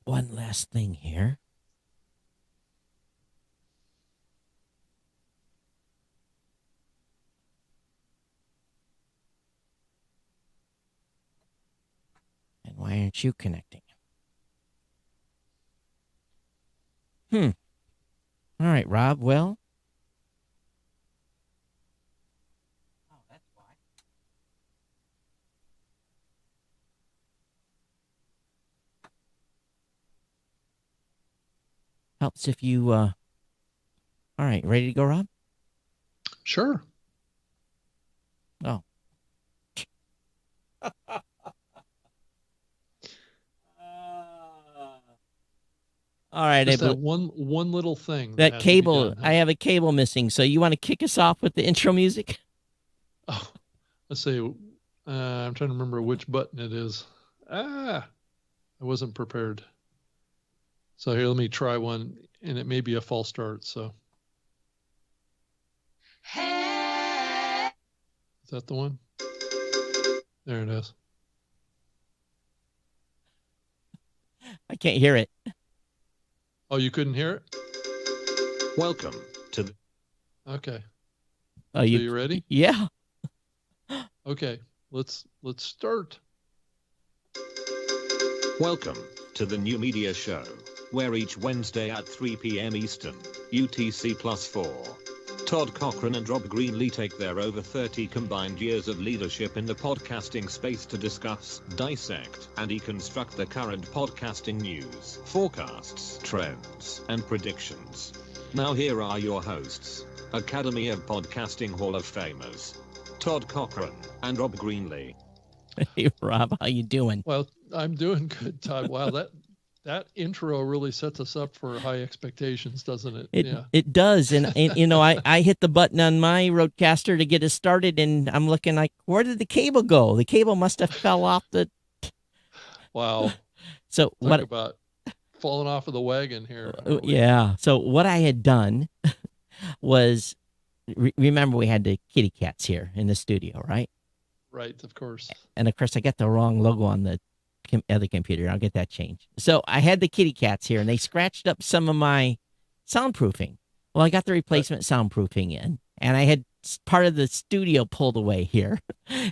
one last thing here. And why aren't you connecting? All right, Rob. Well. Oh, that's why. Helps if you. All right, ready to go, Rob? Sure. Oh. All right, Just that one little thing that has cable. to be done, huh? I have a cable missing. So you want to kick us off with the intro music? Oh, let's see. I'm trying to remember which button it is. I wasn't prepared. So here, let me try one, and it may be a false start. So, is that the one? There it is. I can't hear it. Oh, you couldn't hear it? Welcome to the. Okay. Oh, So you ready? Yeah. Okay. Let's start. Welcome to the New Media Show, where each Wednesday at 3 p.m. Eastern, UTC +4, Todd Cochran and Rob Greenlee take their over 30 combined years of leadership in the podcasting space to discuss, dissect, and deconstruct the current podcasting news, forecasts, trends, and predictions. Now here are your hosts, Academy of Podcasting Hall of Famers, Todd Cochran and Rob Greenlee. Hey, Rob, how you doing? Well, I'm doing good, Todd. Wow, that intro really sets us up for high expectations, doesn't it? It does, and you know, I hit the button on my Rodecaster to get us started, and I'm looking like, where did the cable go? The cable must have fell off the. Wow. So Talk about falling off of the wagon here. Yeah. So what I had done was, remember we had the kitty cats here in the studio, right? Right, of course. And of course, I got the wrong logo on the other computer. I'll get that changed. So I had the kitty cats here, and they scratched up some of my soundproofing. Well, I got the replacement soundproofing in, and I had part of the studio pulled away here,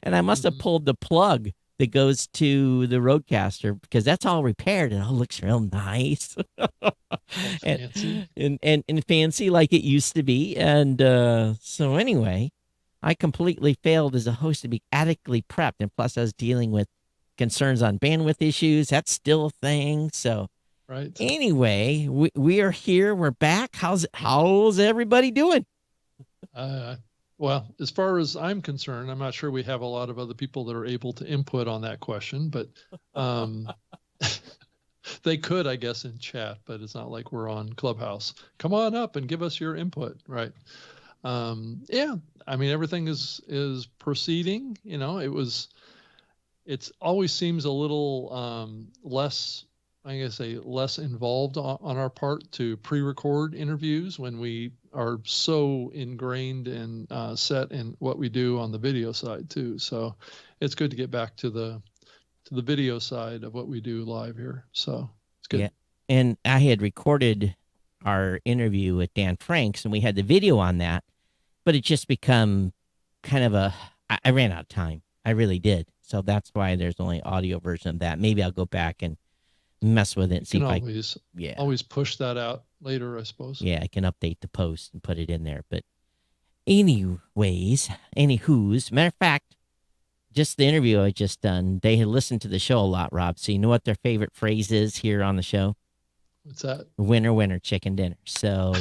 and I must have pulled the plug that goes to the Rodecaster because that's all repaired and it all looks real nice fancy. and fancy like it used to be. And so anyway, I completely failed as a host to be adequately prepped, and plus I was dealing with concerns on bandwidth issues. That's still a thing. So right. Anyway, we are here. We're back. How's everybody doing? Well, as far as I'm concerned, I'm not sure we have a lot of other people that are able to input on that question, but they could, I guess, in chat, but it's not like we're on Clubhouse. Come on up and give us your input, right? Yeah, I mean, everything is proceeding. You know, it's always seems a little less, I guess, less involved on our part to pre-record interviews when we are so ingrained and set in what we do on the video side too. So it's good to get back to the video side of what we do live here. So it's good. Yeah, and I had recorded our interview with Dan Franks, and we had the video on that, but it just become kind of I ran out of time. I really did. So that's why there's only audio version of that. Maybe I'll go back and mess with it and see if always push that out later, I suppose. Yeah, I can update the post and put it in there. But anyways, matter of fact, just the interview I just done, they had listened to the show a lot, Rob. So you know what their favorite phrase is here on the show? What's that? Winner, winner, chicken dinner. So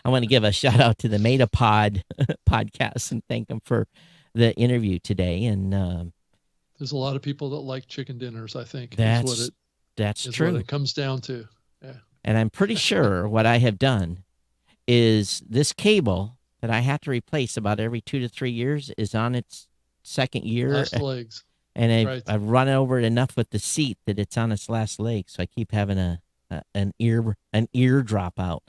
I want to give a shout out to the Metapod podcast and thank them for the interview today. And there's a lot of people that like chicken dinners, I think. That's true. What it comes down to. Yeah. And I'm pretty sure what I have done is this cable that I have to replace about every 2 to 3 years is on its second year. Last legs. And I've run over it enough with the seat that it's on its last leg. So I keep having an ear drop out.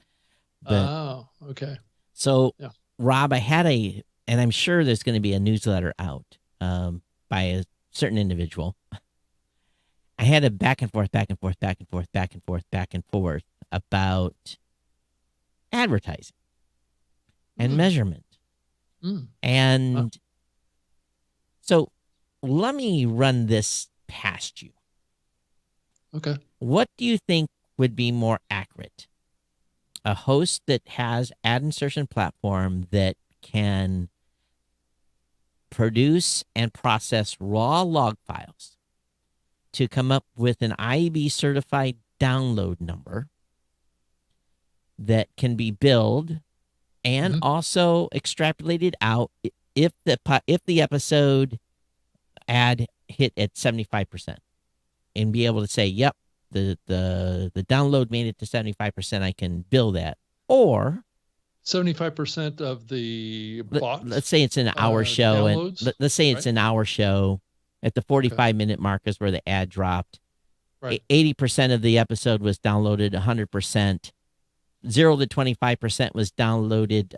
But, okay. So, yeah. Rob, I had and I'm sure there's going to be a newsletter out by a certain individual. I had a back and forth about advertising and measurement. And so let me run this past you. Okay. What do you think would be more accurate? A host that has ad insertion platform that can produce and process raw log files to come up with an IAB certified download number that can be billed and also extrapolated out if the episode ad hit at 75%, and be able to say, yep, the download made it to 75%, I can bill that. Or 75% of the bots. Let's say it's an hour show, downloads, and let's say it's an hour show. At the 45-minute mark is where the ad dropped. Right. 80% of the episode was downloaded. 100%. 0 to 25% was downloaded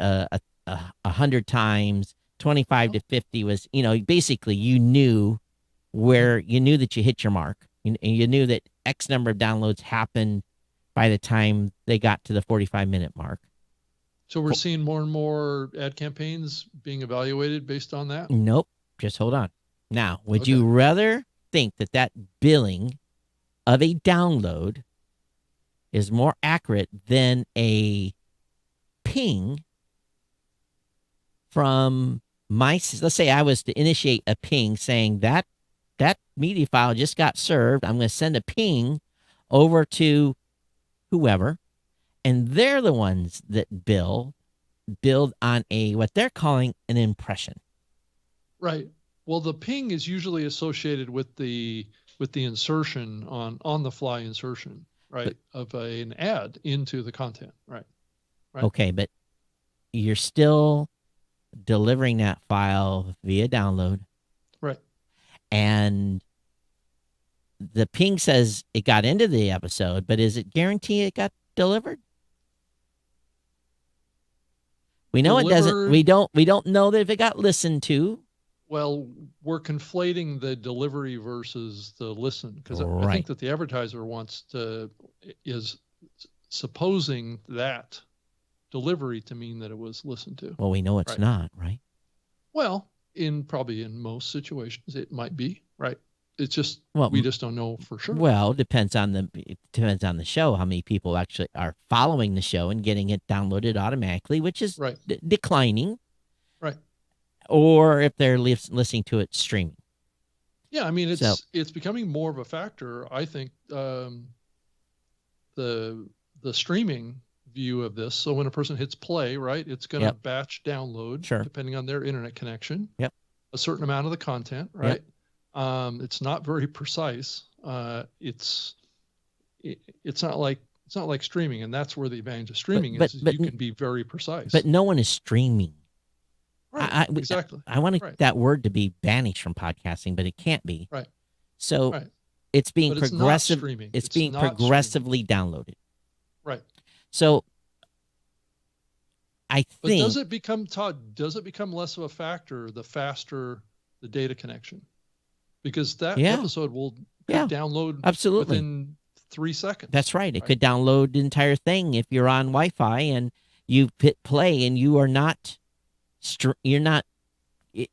100 times. 25 to 50 was, basically you knew that you hit your mark, and you knew that X number of downloads happened by the time they got to the 45-minute mark. So we're seeing more and more ad campaigns being evaluated based on that? Nope. Just hold on. Now, would you rather think that billing of a download is more accurate than a ping from let's say I was to initiate a ping saying that media file just got served. I'm going to send a ping over to whoever, and they're the ones that build on what they're calling an impression. Right. Well, the ping is usually associated with the insertion on the fly insertion, right, of an ad into the content, right? Okay, but you're still delivering that file via download, right? And the ping says it got into the episode, but is it guaranteed it got delivered? We know it doesn't. We don't know that if it got listened to. Well, we're conflating the delivery versus the listen, because I think that the advertiser is supposing that delivery to mean that it was listened to. Well, we know it's not, right? Well, probably in most situations it might be, right? It's just we just don't know for sure. Well, it depends on the show, how many people actually are following the show and getting it downloaded automatically, which is declining. Right. Or if they're listening to it streaming. Yeah, I mean it's becoming more of a factor. I think the streaming view of this. So when a person hits play, right, it's going to batch download depending on their internet connection. Yep. A certain amount of the content, right? Yep. It's not very precise. It's not like streaming, and that's where the advantage of streaming is. You can be very precise. But no one is streaming. Right. Exactly. I want that word to be banished from podcasting, but it can't be. Right. So it's being progressive. It's being progressively downloaded. Right. So I think. But does it become less of a factor the faster the data connection? Because that episode will download absolutely within 3 seconds. That's right. It could download the entire thing if you're on Wi-Fi and you hit play and you are not. You're not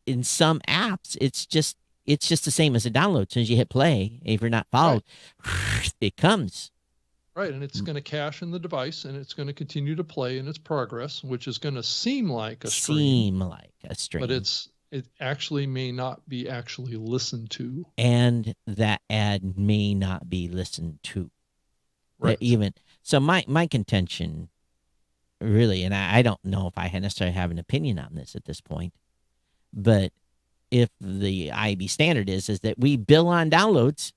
in some apps. It's just the same as a download. As soon as you hit play, if you're not followed, it comes. Right, and it's going to cache in the device, and it's going to continue to play in its progress, which is going to seem like a stream. But it actually may not be actually listened to. And that ad may not be listened to. Right. So my contention, really, and I don't know if I necessarily have an opinion on this at this point, but if the IAB standard is that we bill on downloads,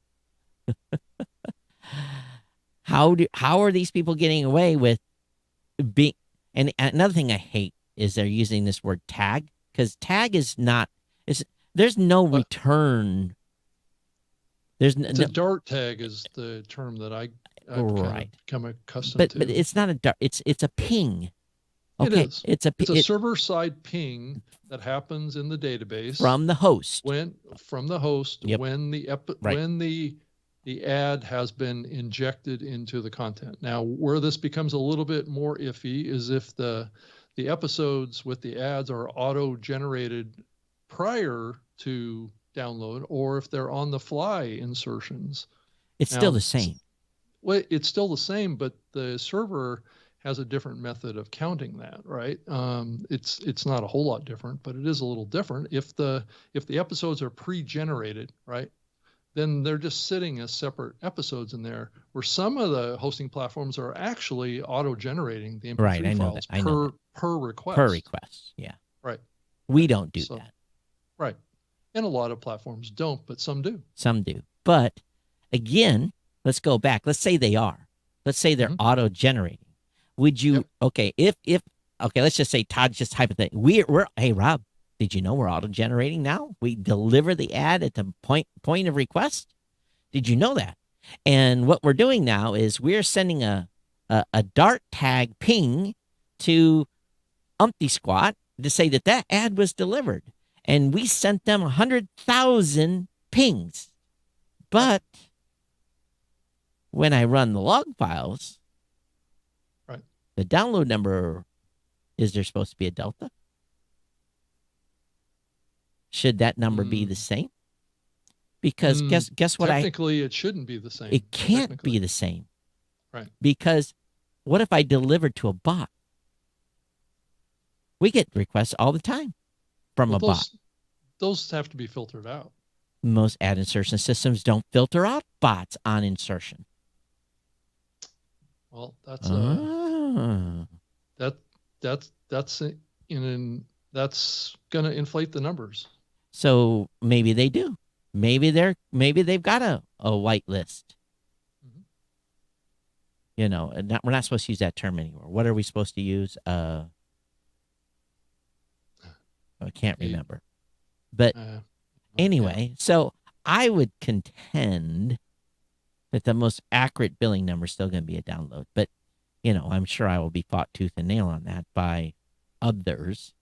how are these people getting away with being? And another thing I hate is they're using this word tag, because tag is not. There's no return. A dart tag is the term that I've kind of become accustomed to. But it's not a dart. It's a ping. Okay, it is. It's a server-side ping that happens in the database from the host. When the the ad has been injected into the content. Now, where this becomes a little bit more iffy is if the episodes with the ads are auto-generated prior to download, or if they're on the fly insertions. It's Now, still the same. Well, it's still the same, but the server has a different method of counting that, right? It's not a whole lot different, but it is a little different. If the episodes are pre-generated, right, then they're just sitting as separate episodes in there. Where some of the hosting platforms are actually auto-generating the MP3 Right, I know files that. I know that. per request. Per request, yeah. Right. We don't do So- that. Right. And a lot of platforms don't, but some do. Some do. But again, let's go back. Let's say they are. Let's say they're Mhm. auto-generating. Would you? Yep. Okay, if okay, let's just say Todd. Just hypothetically, we're. Hey, Rob, did you know we're auto-generating now? We deliver the ad at the point of request. Did you know that? And what we're doing now is we're sending a Dart tag ping to Umpty Squat to say that ad was delivered. And we sent them 100,000 pings. But when I run the log files, Right. the download number, is there supposed to be a delta? Should that number be the same? Because guess what? Technically, it shouldn't be the same. It can't technically. be the same. Right. Because what if I deliver to a bot? We get requests all the time from Well, a bot. Those have to be filtered out. Most ad insertion systems don't filter out bots on insertion. Well, that's Ah. that's going to inflate the numbers. So maybe they do. Maybe they've got a white list. Mhm. You know, and we're not supposed to use that term anymore. What are we supposed to use? I can't remember. But anyway, so I would contend that the most accurate billing number is still going to be a download. But, you know, I'm sure I will be fought tooth and nail on that by others.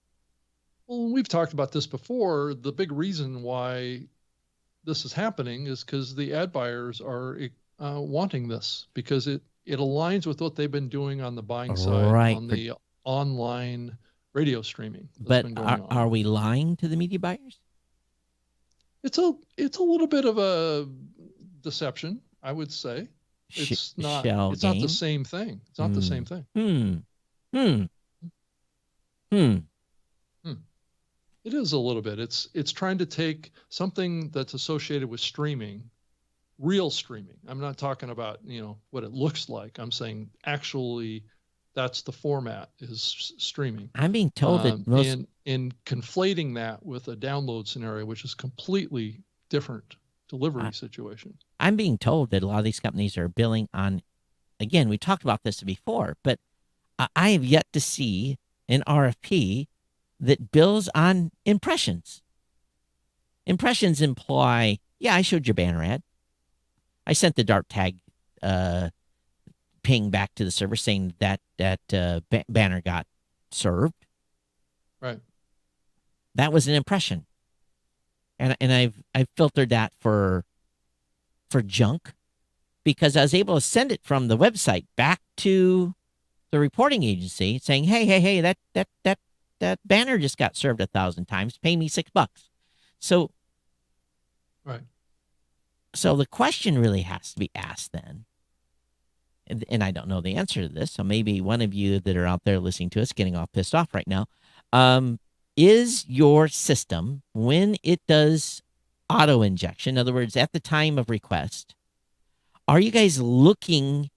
Well, we've talked about this before. The big reason why this is happening is because the ad buyers are wanting this, because it aligns with what they've been doing on the buying side, Right. on the online radio streaming. that's But been going on. are we lying to the media buyers? It's a little bit of a deception, I would say. It's not shell it's not game? the same thing. It's not the same thing. It is a little bit. It's trying to take something that's associated with streaming, real streaming. I'm not talking about, what it looks like. I'm saying actually that's the format, is streaming. I'm being told that most and conflating that with a download scenario, which is completely different delivery situation. I'm being told that a lot of these companies are billing on, again, we talked about this before, but I have yet to see an RFP that bills on impressions. Impressions imply, yeah, I showed your banner ad. I sent the Dart tag ping back to the server saying that banner got served. Right. That was an impression. And I've filtered that for junk, because I was able to send it from the website back to the reporting agency saying, hey, that banner just got served 1,000 times. Pay me $6. So, right. So the question really has to be asked then, and I don't know the answer to this, so maybe one of you that are out there listening to us getting all pissed off right now, is your system, when it does auto injection, in other words, at the time of request, are you guys looking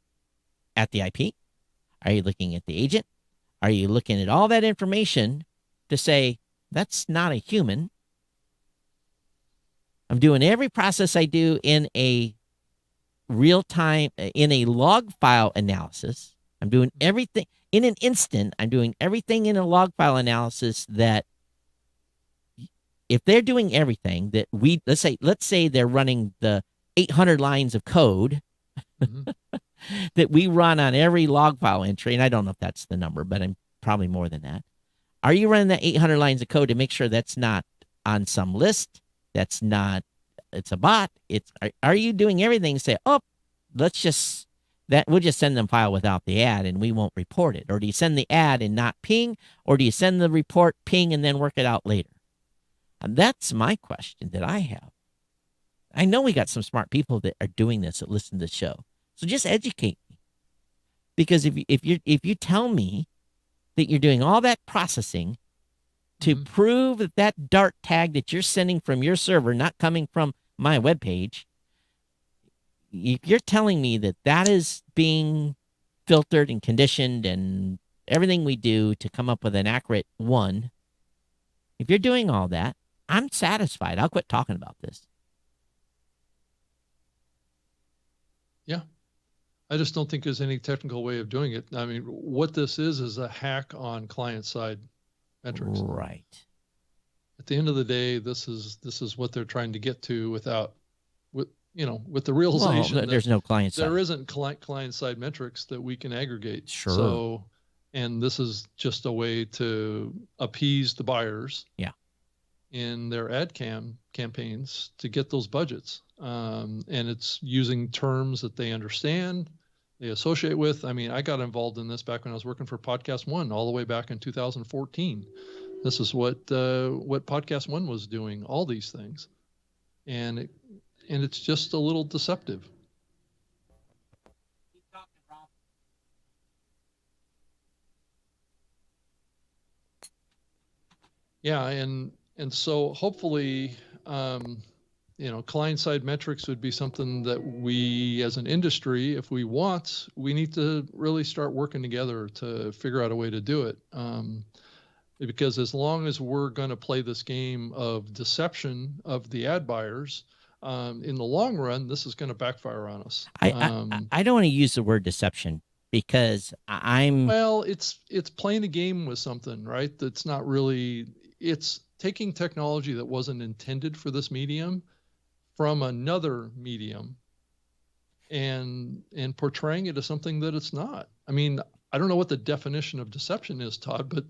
at the IP? Are you looking at the agent? Are you looking at all that information to say, that's not a human? I'm doing every process I do in a real time, in a log file analysis. I'm doing everything in an instant. I'm doing everything in a log file analysis that if they're doing everything that let's say they're running the 800 lines of code that we run on every log file entry, and I don't know if that's the number, but I'm probably more than that. Are you running that 800 lines of code to make sure that's not on some list, that's not it's a bot. Are you doing everything to say, oh, let's just we'll just send them file without the ad and we won't report it? Or do you send the ad and not ping? Or do you send the report, ping, and then work it out later? And that's my question that I have. I know we got some smart people that are doing this, that listen to the show. So just educate me. Because if you tell me that you're doing all that processing to prove that that Dart tag that you're sending from your server, not coming from my webpage, if you're telling me that that is being filtered and conditioned and everything we do to come up with an accurate one, if you're doing all that, I'm satisfied. I'll quit talking about this. Yeah. I just don't think there's any technical way of doing it. I mean, what this is a hack on client-side metrics. Right. At the end of the day, this is what they're trying to get to with the realization that there's no client side. There isn't client-side metrics that we can aggregate. Sure. So, and this is just a way to appease the buyers. Yeah. In their ad campaigns to get those budgets. And it's using terms that they understand, they associate with. I mean, I got involved in this back when I was working for Podcast One all the way back in 2014. This is what Podcast One was doing, all these things. And it's just a little deceptive. Yeah, and so hopefully, client-side metrics would be something that we, as an industry, if we want, we need to really start working together to figure out a way to do it. Because as long as we're going to play this game of deception of the ad buyers, in the long run, this is going to backfire on us. I don't want to use the word deception because it's playing a game with something, right? That's not really. It's taking technology that wasn't intended for this medium from another medium and portraying it as something that it's not. I mean, I don't know what the definition of deception is, Todd, but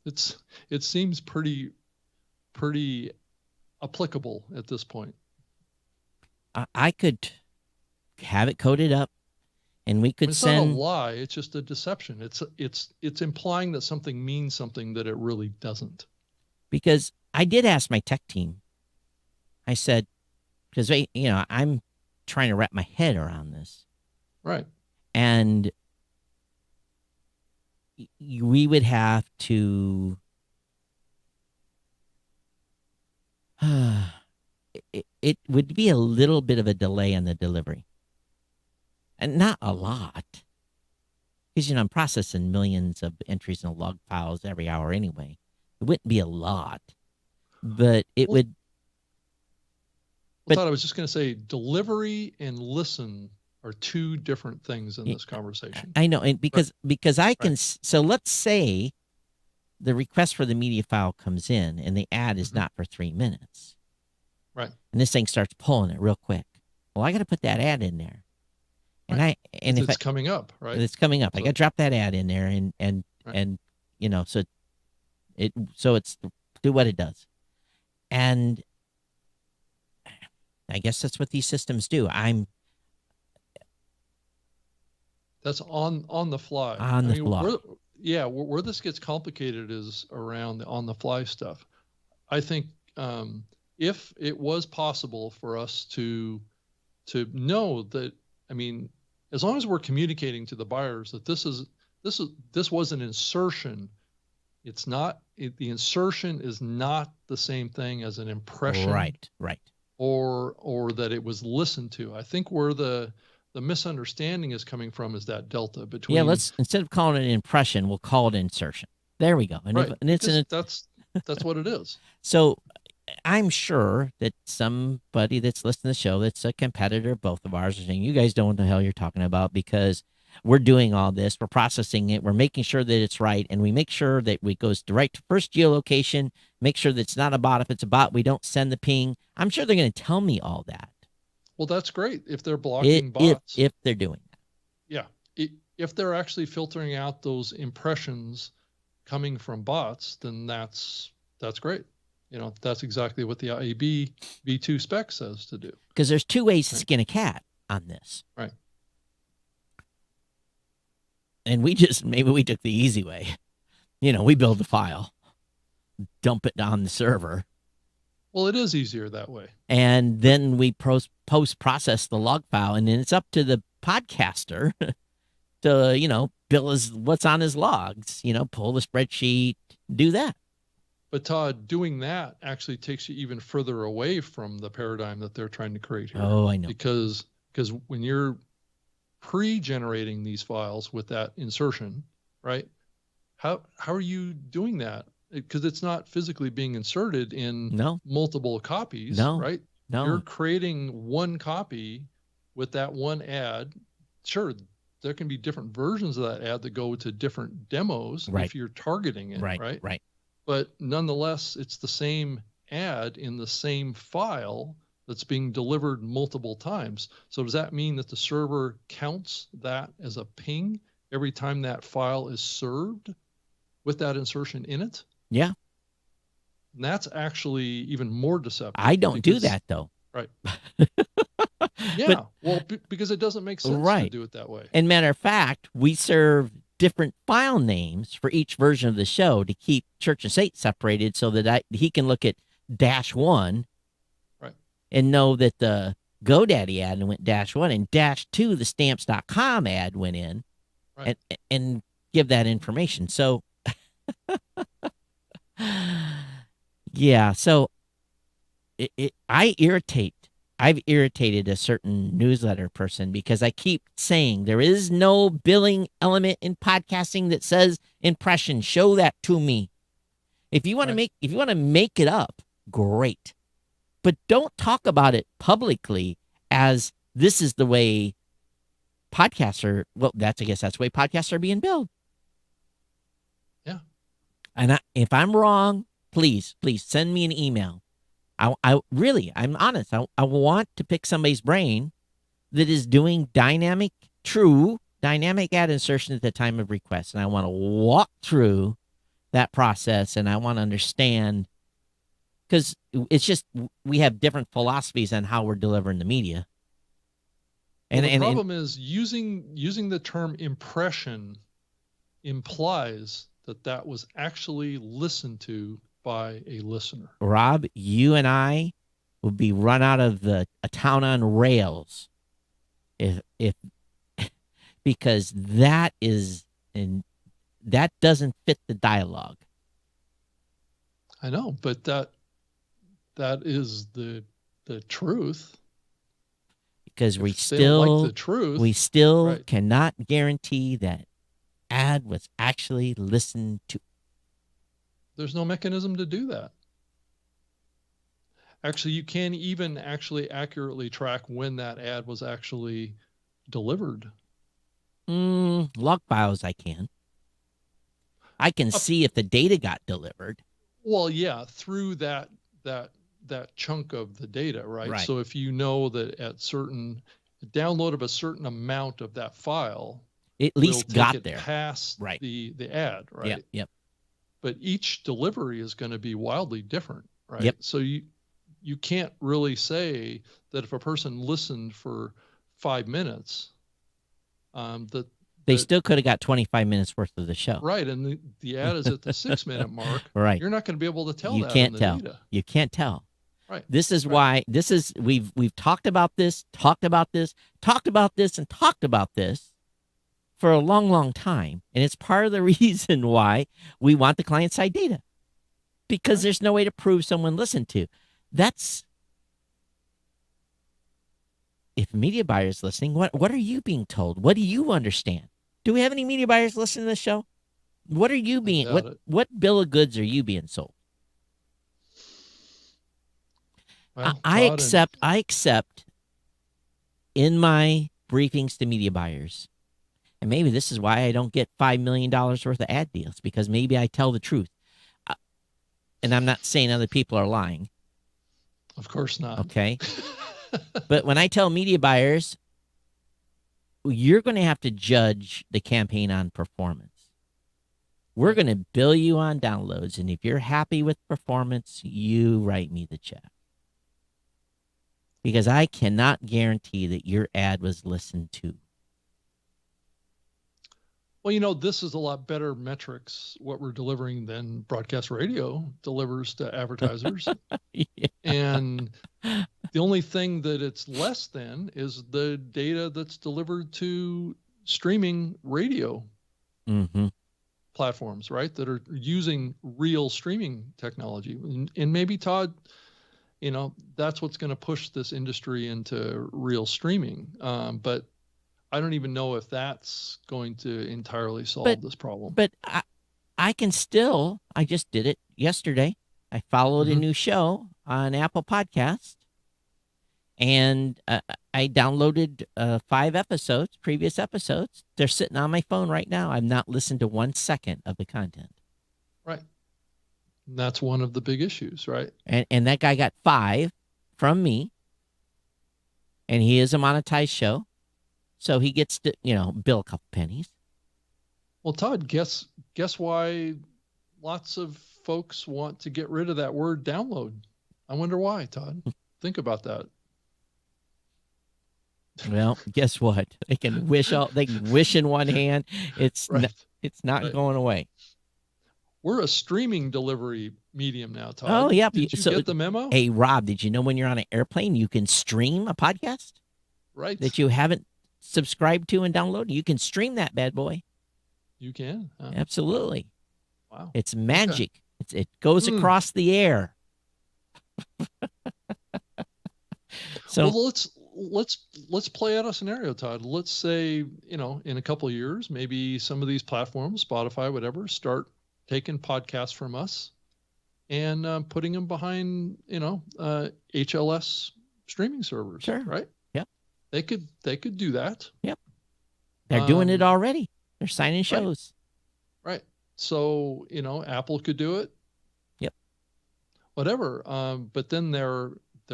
it seems pretty applicable at this point. I could have it coded up and we could send. It's not a lie, it's just a deception. It's implying that something means something that it really doesn't. Because I did ask my tech team. I said, because I'm trying to wrap my head around this. Right. And we would have to it would be a little bit of a delay on the delivery. And not a lot. Because I'm processing millions of entries in log files every hour anyway. It wouldn't be a lot, but it would. I thought I was just going to say delivery and listen are two different things in this conversation. I know, and because I can. So let's say the request for the media file comes in, and the ad is not for 3 minutes, right? And this thing starts pulling it real quick. Well, I got to put that ad in there, and if it's coming up, right? It's coming up. So I got to drop that ad in there, and so it's do what it does. And I guess that's what these systems do. That's on the fly. Where this gets complicated is around the on the fly stuff. I think if it was possible for us to know that, I mean, as long as we're communicating to the buyers that this was an insertion. It's not. The insertion is not the same thing as an impression, right? Or that it was listened to. I think where the misunderstanding is coming from is that delta between. Yeah, let's instead of calling it an impression, we'll call it insertion. There we go. And, right. That's what it is. So I'm sure that somebody that's listening to the show that's a competitor, both of ours, are saying, you guys don't know what the hell you're talking about because we're doing all this, we're processing it, we're making sure that it's right, and we make sure that it goes direct to first geolocation, make sure that it's not a bot. If it's a bot, we don't send the ping. I'm sure they're going to tell me all that. Well, that's great if they're blocking bots. If they're doing that. Yeah. If they're actually filtering out those impressions coming from bots, then that's great. that's exactly what the IAB v2 spec says to do. Because there's two ways to skin a cat on this. Right. And maybe we took the easy way. We build the file, dump it on the server. Well, it is easier that way. And then we post-process the log file, and then it's up to the podcaster to, bill what's on his logs, pull the spreadsheet, do that. But Todd, doing that actually takes you even further away from the paradigm that they're trying to create here. Oh, I know. Because when you're pre-generating these files with that insertion, right? How are you doing that? Because it's not physically being inserted in multiple copies, right? No. You're creating one copy with that one ad. Sure, there can be different versions of that ad that go to different demos if you're targeting it, right? But nonetheless, it's the same ad in the same file that's being delivered multiple times. So does that mean that the server counts that as a ping every time that file is served with that insertion in it? Yeah. And that's actually even more deceptive. I don't do that, though. Right. Yeah. Because it doesn't make sense to do it that way. And matter of fact, we serve different file names for each version of the show to keep church and state separated so that he can look at -1 and know that the GoDaddy ad went -1 and -2, the stamps.com ad went in and give that information. So, yeah. So I've irritated a certain newsletter person because I keep saying there is no billing element in podcasting that says impression. Show that to me. If you want to make it up, great. But don't talk about it publicly as this is the way podcasts are. Well, I guess that's the way podcasts are being billed. Yeah. And if I'm wrong, please send me an email. I'm honest. I want to pick somebody's brain that is doing dynamic ad insertion at the time of request. And I want to walk through that process and I want to understand, because it's just, we have different philosophies on how we're delivering the media. And the problem is using the term impression implies that was actually listened to by a listener. Rob, you and I would be run out of a town on rails if because that doesn't fit the dialogue. I know, but that is the truth. Because if we still cannot guarantee that ad was actually listened to. There's no mechanism to do that. Actually, you can't even actually accurately track when that ad was actually delivered. Log files I can. I can see if the data got delivered. Well, yeah, through that chunk of the data, right? So if you know that at certain download of a certain amount of that file, it at least got there past the ad, right? Yep. But each delivery is going to be wildly different, right? Yep. So you can't really say that if a person listened for 5 minutes, that they still could have got 25 minutes worth of the show. Right, and the ad is at the 6-minute mark. Right. You're not going to be able to tell you that can't in the tell. data. You can't tell. Right. This is why we've talked about this for a long, long time. And it's part of the reason why we want the client-side data. Because there's no way to prove someone listened to. If a media buyer is listening, what are you being told? What do you understand? Do we have any media buyers listening to the show? What are you being, what bill of goods are you being sold? Well, I accept in my briefings to media buyers, and maybe this is why I don't get $5 million worth of ad deals, because maybe I tell the truth. And I'm not saying other people are lying. Of course not. Okay. But when I tell media buyers, you're going to have to judge the campaign on performance. We're going to bill you on downloads, and if you're happy with performance, you write me the check. Because I cannot guarantee that your ad was listened to. Well, this is a lot better metrics, what we're delivering than broadcast radio delivers to advertisers. Yeah. And the only thing that it's less than is the data that's delivered to streaming radio Mm-hmm. platforms, right? That are using real streaming technology. And maybe, Todd, that's what's going to push this industry into real streaming. But I don't even know if that's going to entirely solve this problem. But I can still, I just did it yesterday. I followed a new show on Apple Podcast, and I downloaded 5 episodes, previous episodes. They're sitting on my phone right now. I've not listened to 1 second of the content. Right. And that's one of the big issues, right? And that guy got 5 from me, and he is a monetized show. So he gets to, bill a couple pennies. Well, Todd, guess why lots of folks want to get rid of that word download? I wonder why, Todd. Think about that. Well, guess what? They can wish in one hand. It's Right. it's not Right. going away. We're a streaming delivery medium now, Todd. Oh, yeah. Did you So- get the memo? Hey, Rob, did you know when you're on an airplane, you can stream a podcast Right. that you haven't subscribed to and downloaded? You can stream that bad boy. You can. Huh? Absolutely. Wow. It's magic. It goes across the air. So Well, let's play out a scenario, Todd. Let's say, in a couple of years, maybe some of these platforms, Spotify, whatever, start taking podcasts from us and putting them behind, HLS streaming servers. Sure. Right. Yep. They could do that. they're doing it already. They're signing shows. Right. So, Apple could do it. Yep. Whatever. But then they're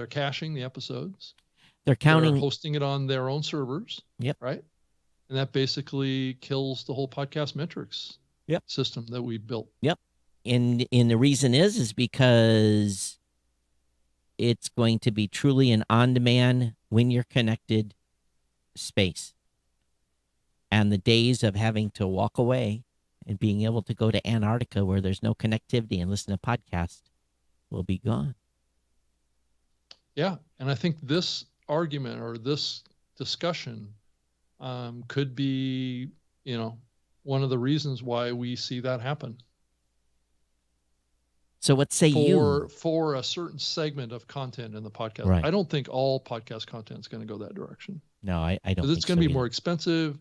caching the episodes. They're counting. They're hosting it on their own servers. Yep. Right. And that basically kills the whole podcast metrics system that we built. And the reason is because it's going to be truly an on-demand, when you're connected space. And the days of having to walk away and being able to go to Antarctica where there's no connectivity and listen to podcasts will be gone. Yeah. And I think this argument or this discussion could be, one of the reasons why we see that happen. So what say you? For a certain segment of content in the podcast. Right. I don't think all podcast content is going to go that direction. No, I don't Because think it's going to so be more either. expensive.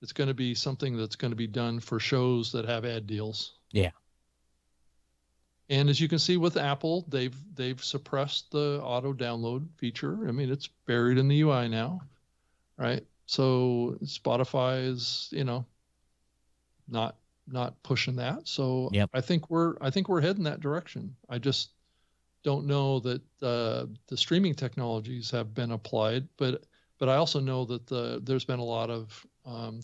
It's going to be something that's going to be done for shows that have ad deals. Yeah. And as you can see with Apple, they've suppressed the auto download feature. I mean, it's buried in the UI now, right? So Spotify is, not pushing that. So Yep. I think we're heading that direction. I just don't know that the streaming technologies have been applied, but I also know that there's been a lot of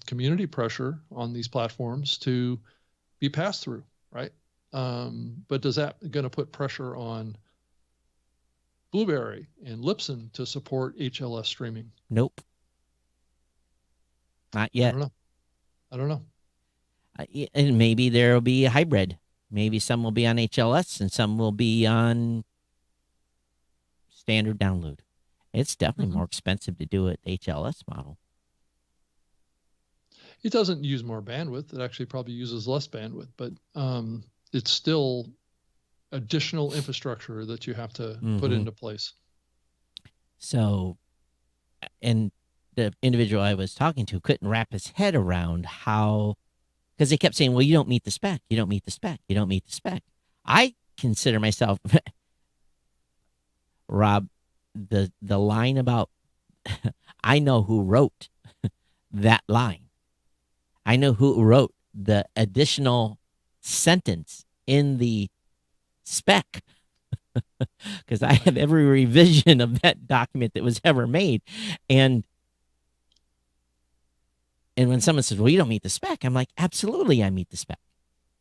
community pressure on these platforms to be passed through, right? But does that going to put pressure on Blueberry and Libsyn to support HLS streaming? Nope. Not yet. I don't know. And maybe there will be a hybrid. Maybe some will be on HLS and some will be on standard download. It's definitely more expensive to do it HLS model. It doesn't use more bandwidth. It actually probably uses less bandwidth, but it's still additional infrastructure that you have to put into place. So, and the individual I was talking to couldn't wrap his head around how, because they kept saying, well, you don't meet the spec. You don't meet the spec. You don't meet the spec. I consider myself, Rob, the line about, I know who wrote that line. I know who wrote the additional sentence in the spec because I have every revision of that document that was ever made. And when someone says, well, you don't meet the spec, I'm like, absolutely, I meet the spec.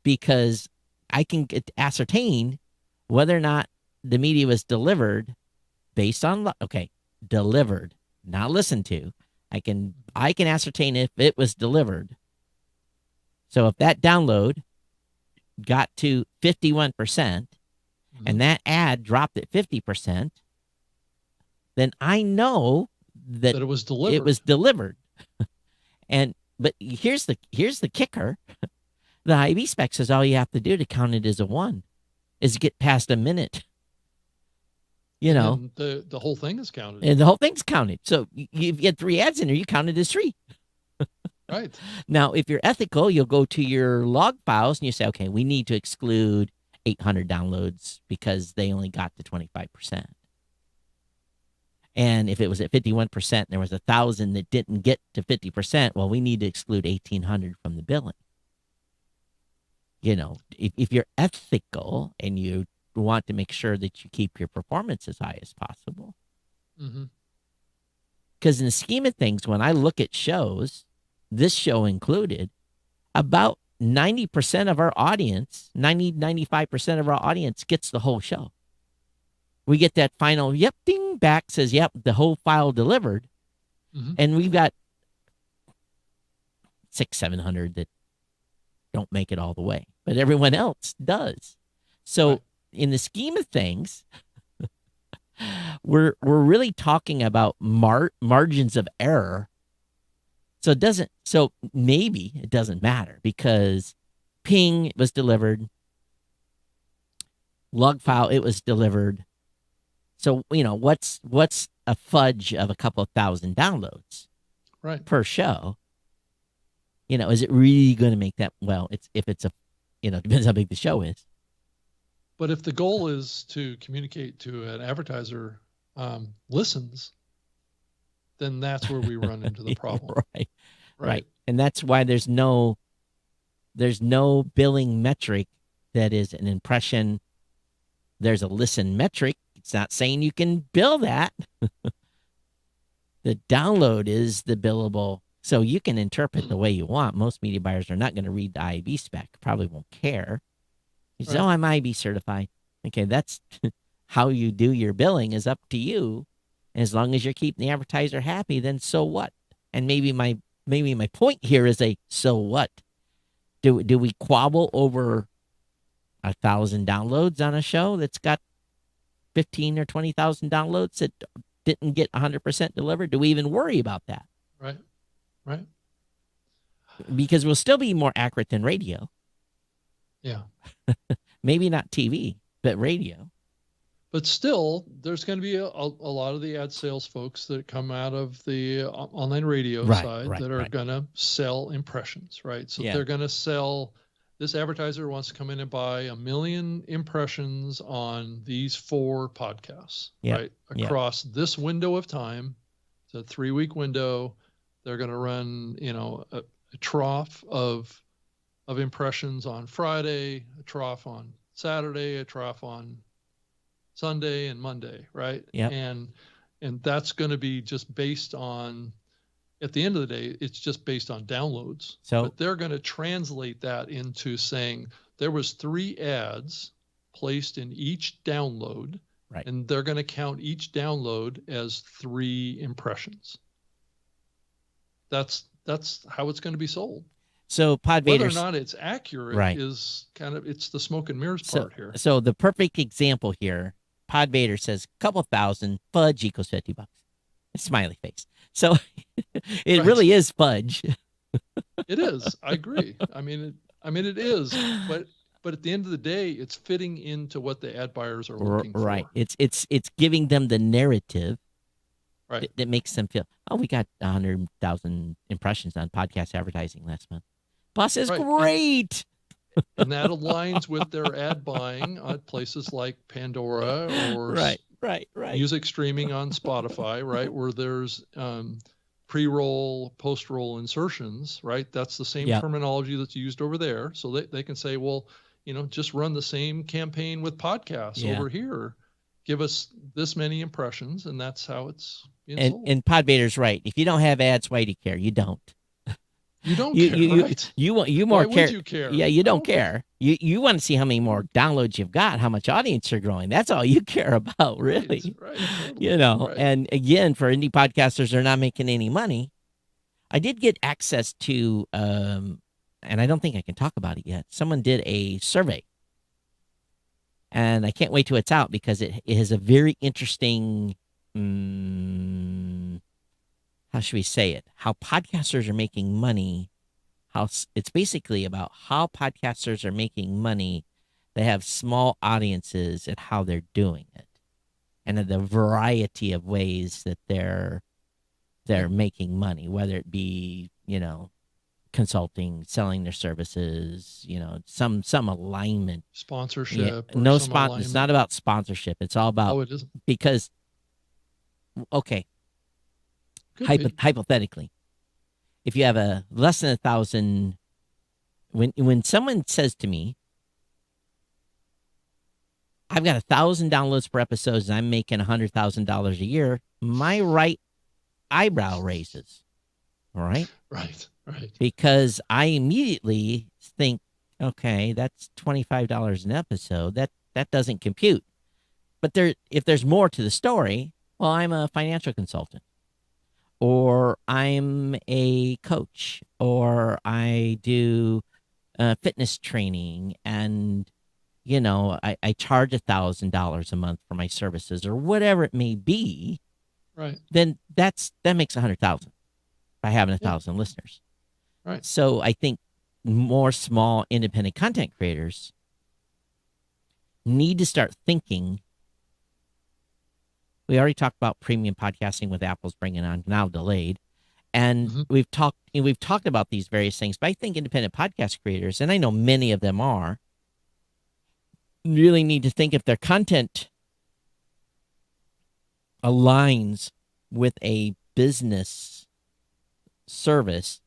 because I can ascertain whether or not the media was delivered based on delivered, not listened to. I can ascertain if it was delivered. So if that download got to 51% and that ad dropped at 50%, then I know that it was delivered. It was delivered. But here's the kicker. The IB spec says all you have to do to count it as a 1 is get past a minute. And the whole thing is counted. And the whole thing's counted. So you get 3 ads in there, you count it as 3. Right. Now, if you're ethical, you'll go to your log files and you say, okay, we need to exclude 800 downloads because they only got to 25%. And if it was at 51% and there was 1,000 that didn't get to 50%, well, we need to exclude 1,800 from the billing. If you're ethical and you want to make sure that you keep your performance as high as possible. Because in the scheme of things, when I look at shows, this show included, about 90% of our audience, 95% of our audience gets the whole show. We get that final, ding, back, says, the whole file delivered. And we've got 600-700 that don't make it all the way, but everyone else does. So in the scheme of things, we're really talking about margins of error. So maybe it doesn't matter because ping was delivered, log file, it was delivered. So, what's a fudge of a couple of thousand downloads per show? Is it really going to make that? Well, depends how big the show is. But if the goal is to communicate to an advertiser listens, then that's where we run into the problem. Right. And that's why there's no billing metric that is an impression. There's a listen metric. It's not saying you can bill that. The download is the billable. So you can interpret the way you want. Most media buyers are not going to read the IAB spec. Probably won't care. You say, I'm IAB certified. Okay, that's how you do your billing is up to you. And as long as you're keeping the advertiser happy, then so what? And maybe my point here is so what? Do we quabble over 1,000 downloads on a show that's got 15 or 20,000 downloads that didn't get 100% delivered? Do we even worry about that? Right. Because we'll still be more accurate than radio. Yeah. Maybe not TV, but radio. But still, there's going to be a lot of the ad sales folks that come out of the online radio side that are going to sell impressions, right? So they're going to sell, this advertiser wants to come in and buy 1 million impressions on these 4 podcasts, right? Across this window of time. It's a 3-week window. They're going to run, a trough of impressions on Friday, a trough on Saturday, a trough on Sunday and Monday, right? Yeah. And that's going to be just based on, at the end of the day, it's just based on downloads. But they're going to translate that into saying there was 3 ads placed in each download, and they're going to count each download as 3 impressions. That's how it's going to be sold. So Podvader, whether or not it's accurate is it's the smoke and mirrors part here. So the perfect example here, Podvader says a couple thousand, fudge equals $50. Smiley face. So it really is fudge. It is. I agree. I mean it is. But at the end of the day, it's fitting into what the ad buyers are looking for. Right. It's giving them the narrative. That makes them feel, we got 100,000 impressions on podcast advertising last month. Boss is great. And that aligns with their ad buying at places like Pandora or music streaming on Spotify, right? Where there's pre-roll, post-roll insertions, right? That's the same terminology that's used over there. So they can say, well, just run the same campaign with podcasts over here. Give us this many impressions, and that's how it's being sold. And Podvader's right. If you don't have ads, why do you care? You don't. You don't You care, you right? you Why more would care. you care? Yeah, you don't Okay. care. You want to see how many more downloads you've got, how much audience you're growing. That's all you care about, Right, really. right, totally. You know, Right. and again, for indie podcasters, they're not making any money. I did get access to, and I don't think I can talk about it yet. Someone did a survey, and I can't wait till it's out because it is a very interesting. How should we say it? How podcasters are making money. It's basically about how podcasters are making money. They have small audiences and how they're doing it, and the variety of ways that they're making money, whether it be, consulting, selling their services, some alignment. Sponsorship or No some spot. It's not alignment. about sponsorship. It's all about, Oh, it isn't. because, okay, Could be. hypothetically, if you have a less than 1,000, when someone says to me, I've got 1,000 downloads per episode and I'm making $100,000 a year, my right eyebrow raises. All right. Right. Right. Because I immediately think, okay, that's $25 an episode. That doesn't compute. But if there's more to the story, well, I'm a financial consultant, or I'm a coach, or I do fitness training, and I charge $1,000 a month for my services, or whatever it may be. Right. Then that makes 100,000 by having 1,000 listeners. Right. So I think more small independent content creators need to start thinking. We already talked about premium podcasting with Apple's bringing on, now delayed, and we've talked about these various things. But I think independent podcast creators, and I know many of them are, really need to think if their content aligns with a business service,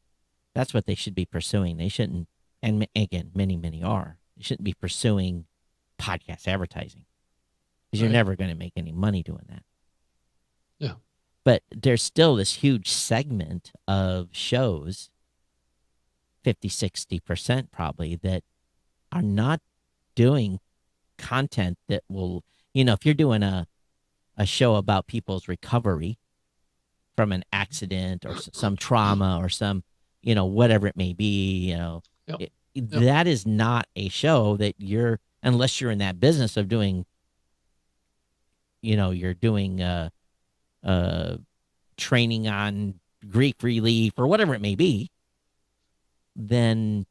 that's what they should be pursuing. They shouldn't, and again, many are, they shouldn't be pursuing podcast advertising, because you're Right. never going to make any money doing that. Yeah. But there's still this huge segment of shows, 50-60% probably, that are not doing content that will, if you're doing a show about people's recovery from an accident or some trauma or some, whatever it may be, Yep. that is not a show that unless you're in that business of doing, you're doing training on grief relief or whatever it may be, then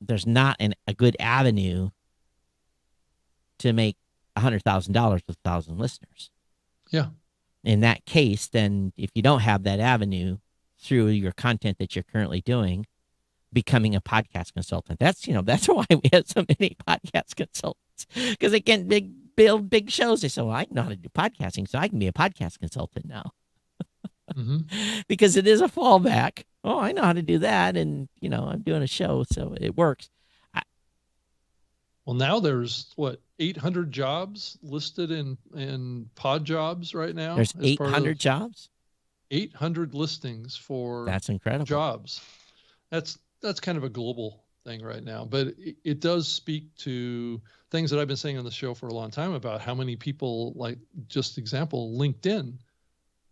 there's not a good avenue to make $100,000 with 1,000 listeners. Yeah. In that case, then if you don't have that avenue through your content that you're currently doing, becoming a podcast consultant. That's why we have so many podcast consultants, because they can't build big shows. They say, well, I know how to do podcasting, so I can be a podcast consultant now. Because it is a fallback. Oh, I know how to do that, and I'm doing a show, so it works. Well, now there's 800 jobs listed in Pod Jobs right now. There's as part of 800 jobs. 800 listings for That's incredible. jobs. That's kind of a global thing right now, but it does speak to things that I've been saying on the show for a long time about how many people, like just example, LinkedIn,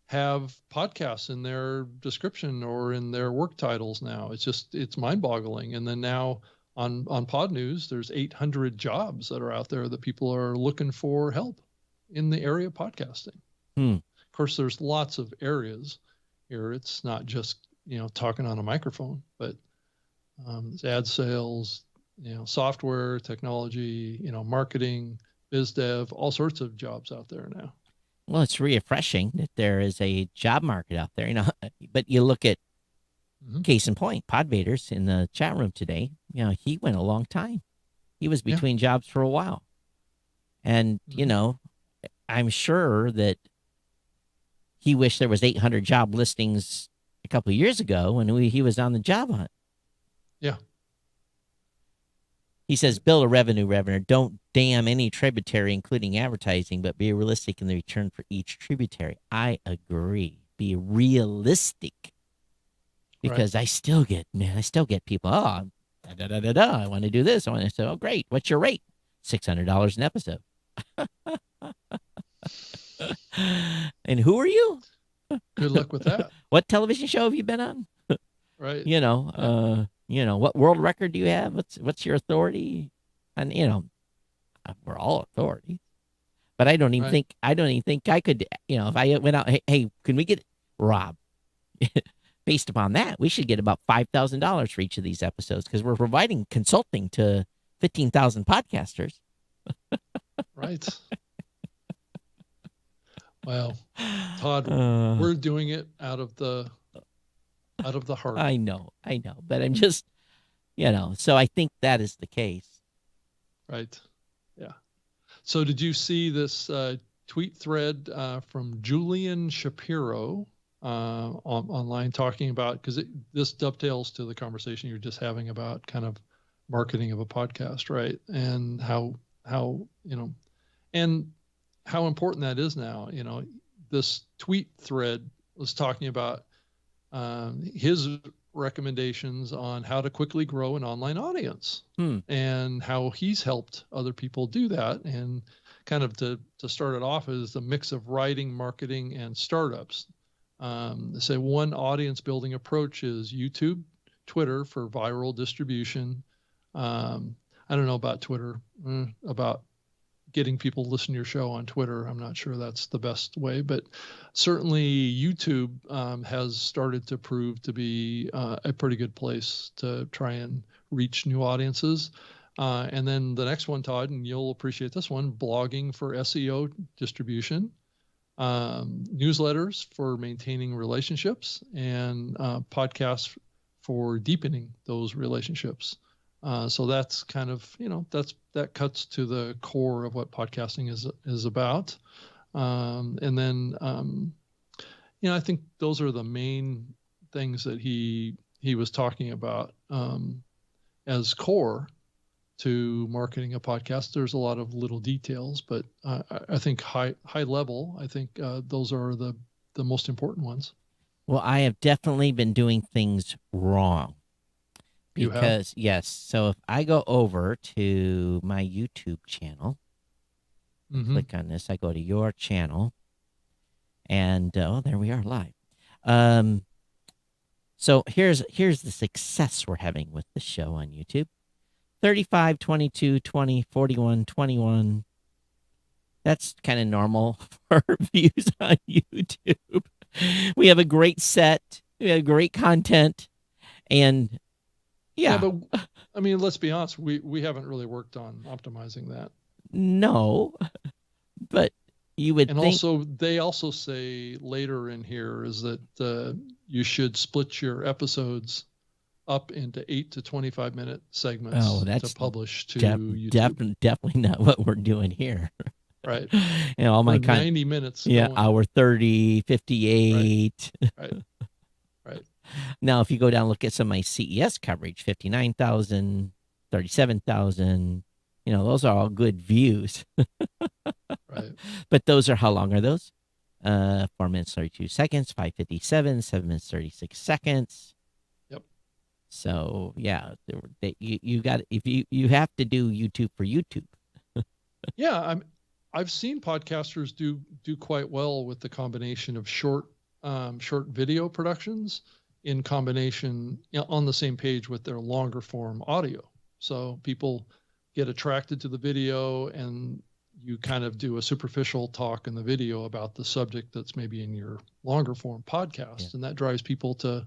have podcasts in their description or in their work titles now. It's mind-boggling. And then now on Pod News, there's 800 jobs that are out there that people are looking for help in the area of podcasting. Of course, there's lots of areas here. It's not just, talking on a microphone, but it's ad sales, software, technology, marketing, biz dev, all sorts of jobs out there now. Well, it's refreshing that there is a job market out there, but you look at case in point, Podvaders in the chat room today, he went a long time. He was between jobs for a while. And, I'm sure that he wished there was 800 job listings a couple of years ago when he was on the job hunt. Yeah. He says, build a revenue. Don't damn any tributary, including advertising, but be realistic in the return for each tributary. I agree. Be realistic. because I still get people, oh, I want to do this. I want to say, oh, great. What's your rate? $600 an episode. And who are you? Good luck with that. What television show have you been on? Right. What world record do you have? What's your authority? And we're all authority. But I don't even think I could, if I went out, hey, can we get Rob? Based upon that, we should get about $5,000 for each of these episodes because we're providing consulting to 15,000 podcasters. Right. Well, Todd, we're doing it out of the heart. I know, but I'm just, so I think that is the case. Right. Yeah. So did you see this tweet thread from Julian Shapiro online talking about, because this dovetails to the conversation you're just having about kind of marketing of a podcast, right? And how and how important that is now. This tweet thread was talking about his recommendations on how to quickly grow an online audience and how he's helped other people do that. And kind of to start it off is a mix of writing, marketing, and startups. They say one audience building approach is YouTube, Twitter for viral distribution. I don't know about Twitter, about getting people to listen to your show on Twitter. I'm not sure that's the best way, but certainly YouTube has started to prove to be a pretty good place to try and reach new audiences. And then the next one, Todd, and you'll appreciate this one, blogging for SEO distribution, newsletters for maintaining relationships, and podcasts for deepening those relationships. So that's kind of, that cuts to the core of what podcasting is about. And then, I think those are the main things that he was talking about as core to marketing a podcast. There's a lot of little details, but I think high level, I think those are the most important ones. Well, I have definitely been doing things wrong. Because, yes, so if I go over to my YouTube channel, click on this, I go to your channel, and there we are live. So here's the success we're having with the show on YouTube. 35, 22, 20, 41, 21. That's kind of normal for views on YouTube. We have a great set. We have great content. And yeah, but I mean, let's be honest. We haven't really worked on optimizing that. No, but you would think. And also, they also say later in here is that you should split your episodes up into 8 to 25 minute segments to publish to YouTube. Definitely not what we're doing here. Right. All my 90 minutes. Yeah, hour 30, 58. Right. Now, if you go down and look at some of my CES coverage, 59,000, 37,000, those are all good views. Right. But those are, how long are those? 4 minutes, 32 seconds, 5:57, 7 minutes, 36 seconds. Yep. So, yeah, you got, if you have to do YouTube for YouTube. Yeah. I've seen podcasters do quite well with the combination of short video productions in combination on the same page with their longer form audio. So people get attracted to the video, and you kind of do a superficial talk in the video about the subject that's maybe in your longer form podcast. And that drives people to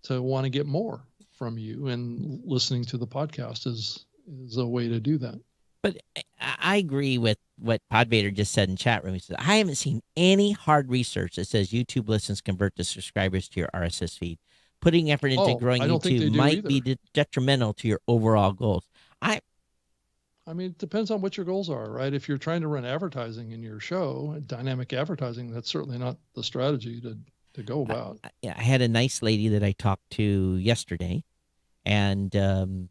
want to get more from you, and listening to the podcast is a way to do that. But I agree with what Podvader just said in chat room. He said, I haven't seen any hard research that says YouTube listens convert to subscribers to your RSS feed. Putting effort into growing YouTube might be detrimental to your overall goals. I mean, it depends on what your goals are, right? If you're trying to run advertising in your show, dynamic advertising, that's certainly not the strategy to go about. I had a nice lady that I talked to yesterday, and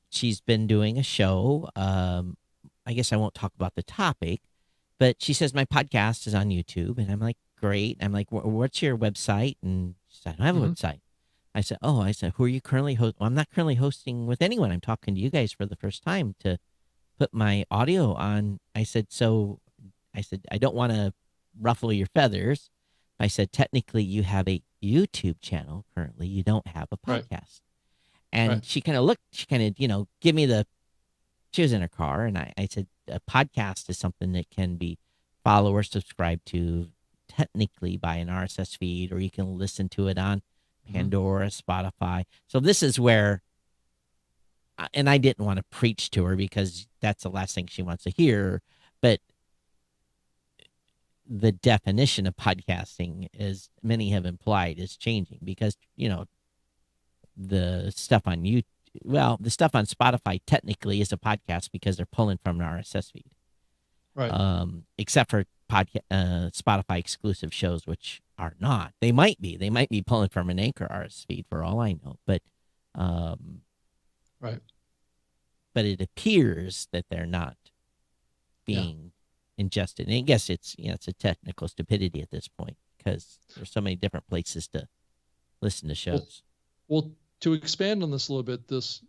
she's been doing a show. I guess I won't talk about the topic, but she says my podcast is on YouTube, and I'm like, great. I'm like, what's your website? And she said, I don't have a website. I said, oh, I said, who are you currently host? Well, I'm not currently hosting with anyone. I'm talking to you guys for the first time to put my audio on. I said, I don't want to ruffle your feathers. I said, technically, you have a YouTube channel currently. You don't have a Right. podcast. And Right. she kind of looked, she kind of, give me she was in her car. And I said, a podcast is something that can be follow or subscribe to technically by an RSS feed, or you can listen to it on Pandora, Spotify. So this is where, and I didn't want to preach to her because that's the last thing she wants to hear, but the definition of podcasting, as many have implied, is changing because, the stuff on YouTube, the stuff on Spotify technically is a podcast because they're pulling from an RSS feed. Right. Except for Spotify exclusive shows, which are not. They might be pulling from an Anchor RSS feed for all I know, but Right. but it appears that they're not being ingested. And I guess it's a technical stupidity at this point because there's so many different places to listen to shows. Well, to expand on this a little bit, this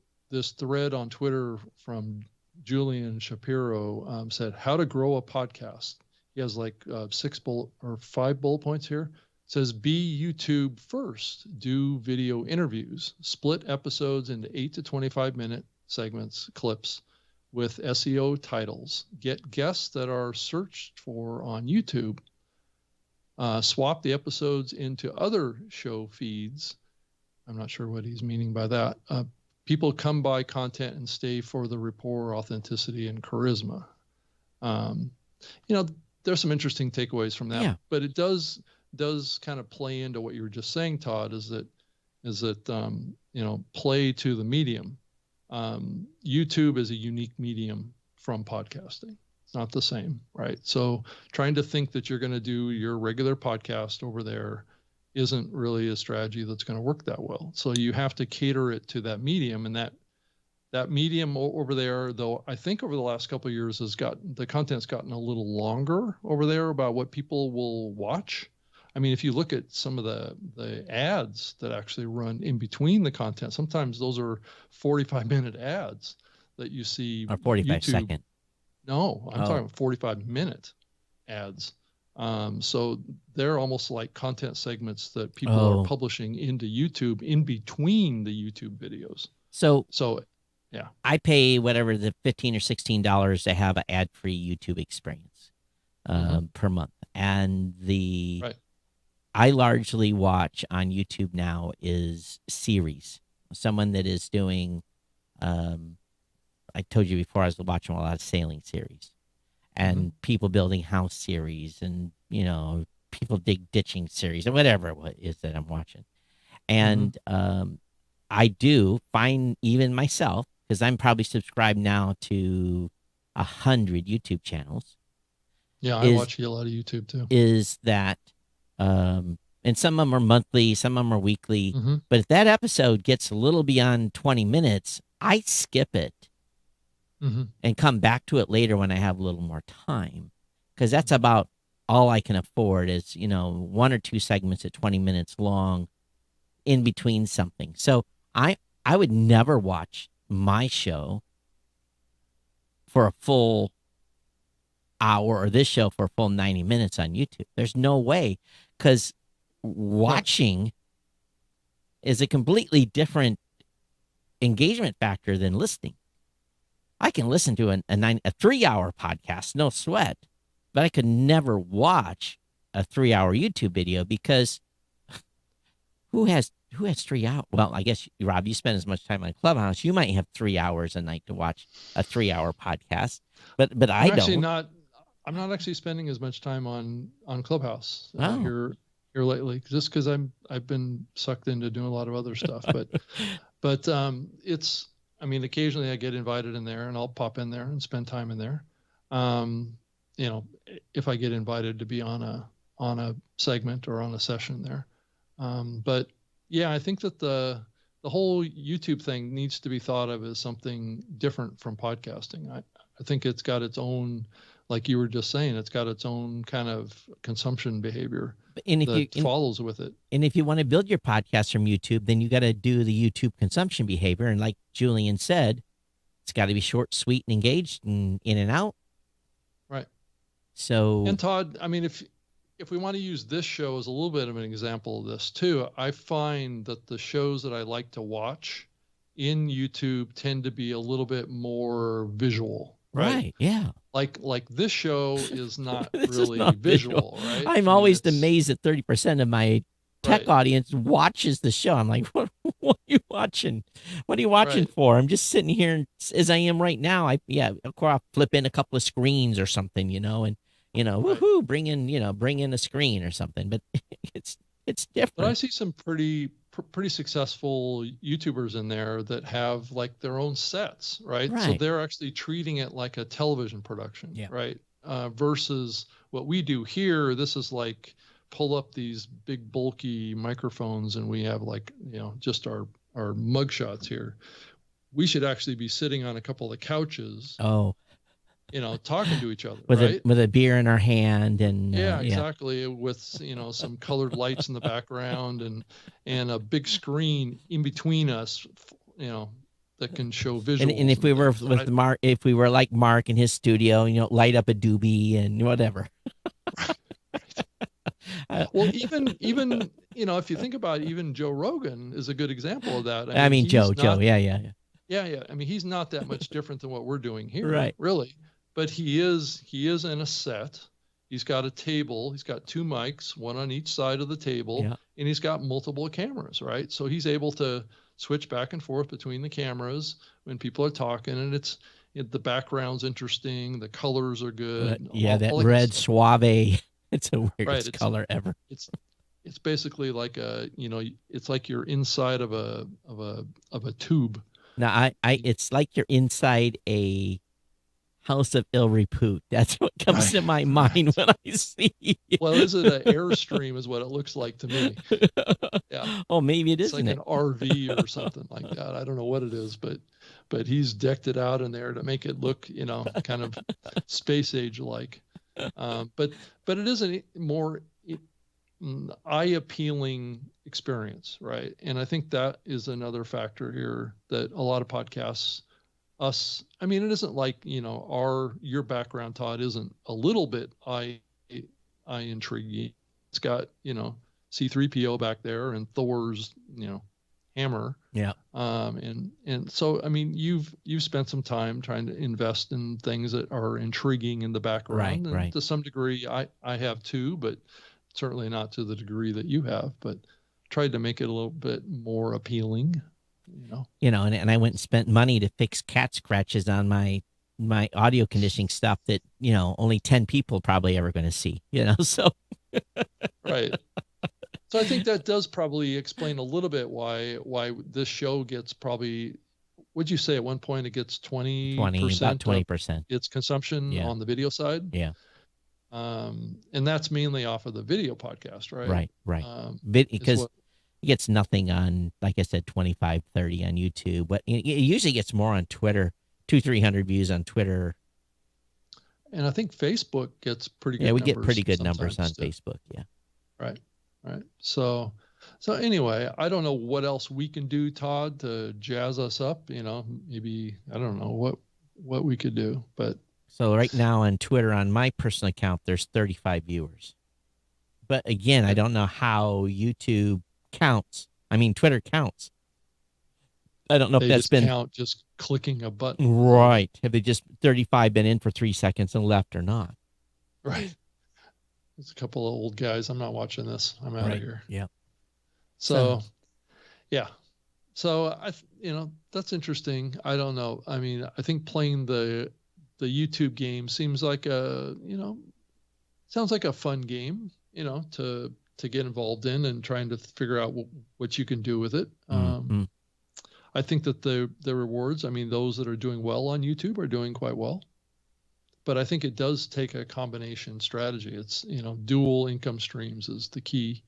thread on Twitter from Julian Shapiro said how to grow a podcast. He has like 5 bullet points here. It says be YouTube first, do video interviews, split episodes into 8 to 25 minute segments, clips with SEO titles, get guests that are searched for on YouTube, swap the episodes into other show feeds. I'm not sure what he's meaning by that. People come by content and stay for the rapport, authenticity, and charisma. There's some interesting takeaways from that, but it does kind of play into what you were just saying, Todd, is that play to the medium. YouTube is a unique medium from podcasting. It's not the same, right? So trying to think that you're going to do your regular podcast over there isn't really a strategy that's going to work that well. So you have to cater it to that medium, and that medium over there, though, I think over the last couple of years the content's gotten a little longer over there about what people will watch. I mean, if you look at some of the ads that actually run in between the content, sometimes those are 45-minute ads that you see. Or 45-second. No, I'm talking 45-minute ads. So they're almost like content segments that people are publishing into YouTube in between the YouTube videos. So yeah, I pay whatever the $15 or $16 to have an ad-free YouTube experience per month, and I largely watch on YouTube now is series. Someone that is doing, I told you before, I was watching a lot of sailing series, and people building house series, and people dig ditching series, and whatever it is that I'm watching. And I do find, even myself, because I'm probably subscribed now to 100 YouTube channels. Yeah, I watch a lot of YouTube too. Is that, and some of them are monthly, some of them are weekly. But if that episode gets a little beyond 20 minutes, I skip it and come back to it later when I have a little more time, because that's about all I can afford is 1 or 2 segments at 20 minutes long in between something. So I would never watch my show for a full hour, or this show for a full 90 minutes on YouTube. There's no way, because watching is a completely different engagement factor than listening. I can listen to a 3-hour podcast, no sweat, but I could never watch a 3-hour YouTube video, because who has 3 hours? Well, I guess, Rob, you spend as much time on Clubhouse. You might have 3 hours a night to watch a 3-hour podcast, but I don't. I'm not actually spending as much time on Clubhouse Oh. here lately, just because I've been sucked into doing a lot of other stuff. But it's, I mean, occasionally I get invited in there, and I'll pop in there and spend time in there. If I get invited to be on a segment or on a session there. But yeah, I think that the whole YouTube thing needs to be thought of as something different from podcasting. I think it's got its own, like you were just saying, it's got its own kind of consumption behavior And if you that follows with it. and if you want to build your podcast from YouTube, then you got to do the YouTube consumption behavior. And like Julian said, it's got to be short, sweet, and engaged, and in and out. Right. So, And Todd, I mean, if we want to use this show as a little bit of an example of this too, I find that the shows that I like to watch in YouTube tend to be a little bit more visual. right, yeah. Like this show is not This is really not visual, right? I'm always amazed that 30% of my tech Right. audience watches the show. I'm like, what are you watching? What are you watching Right. for? I'm just sitting here and, as I am right now. Of course, I'll flip in a couple of screens or something, and Right. woohoo, bring in a screen or something. But it's But I different. see some pretty successful YouTubers in there that have like their own sets, right? So Right. they're actually treating it like a television production, Yeah. right? Versus what we do here. This is like pull up these big bulky microphones and we have like, just our mugshots here. We should actually be sitting on a couple of the couches, Oh, talking to each other, with right? a beer in our hand and Yeah, exactly. With some colored lights in the background and a big screen in between us, that can show visuals. And if we were things, with right? Mark, if we were like Mark in his studio, light up a doobie and whatever. Well, even if you think about it, even Joe Rogan is a good example of that. I mean, he's Joe, not- yeah. Yeah. I mean, he's not that much different than what we're doing here, Right. really. But he is in a set. He's got a table. He's got two mics, one on each side of the table, Yeah. and he's got multiple cameras, right? So he's able to switch back and forth between the cameras when people are talking, and the background's interesting, the colors are good. Yeah, that all good red stuff. suave. It's the weirdest Right, it's- color ever. It's basically like it's like you're inside of a tube. Now, it's like you're inside a house of ill repute. That's what comes to my mind when I see it. Well, is it an Airstream is what it looks like to me. Yeah. Oh, maybe it It's isn't like it? an RV or something like that. I don't know what it is, but he's decked it out in there to make it look, kind of space age like. But it is a more eye appealing experience, right? And I think that is another factor here that a lot of podcasts, I mean, it isn't like, your background, Todd, isn't a little bit eye intriguing. It's got, C3PO back there and Thor's, hammer. Yeah. And so, I mean, you've spent some time trying to invest in things that are intriguing in the background. And Right. to some degree, I have too, but certainly not to the degree that you have, but tried to make it a little bit more appealing, And I went and spent money to fix cat scratches on my audio conditioning stuff that, only 10 people probably ever going to see, so. Right. So I think that does probably explain a little bit why this show gets probably, would you say at one point it gets 20%? About 20%. Its consumption on the video side? Yeah. And that's mainly off of the video podcast, right? Right. Because it gets nothing on, like I said, 25, 30 on YouTube, but it usually gets more on Twitter, 200-300 views on Twitter. And I think Facebook gets pretty good. Yeah, we numbers get pretty good numbers on sometimes, too. Facebook. Yeah. Right. So anyway, I don't know what else we can do, Todd, to jazz us up. Maybe I don't know what we could do, but So right now on Twitter, on my personal account, there's 35 viewers. But again, I don't know how YouTube counts. I mean, Twitter counts. I don't know they if that's just been count just clicking a button. right. Have they just 35 been in for 3 seconds and left or not? Right. There's a couple of old guys. I'm not watching this. I'm out of here. Yeah. So, yeah. So that's interesting. I don't know. I mean, I think playing the YouTube game seems like sounds like a fun game, to get involved in and trying to figure out what you can do with it. Mhm. I think that the rewards, I mean, those that are doing well on YouTube are doing quite well. But I think it does take a combination strategy. It's, dual income streams is the key,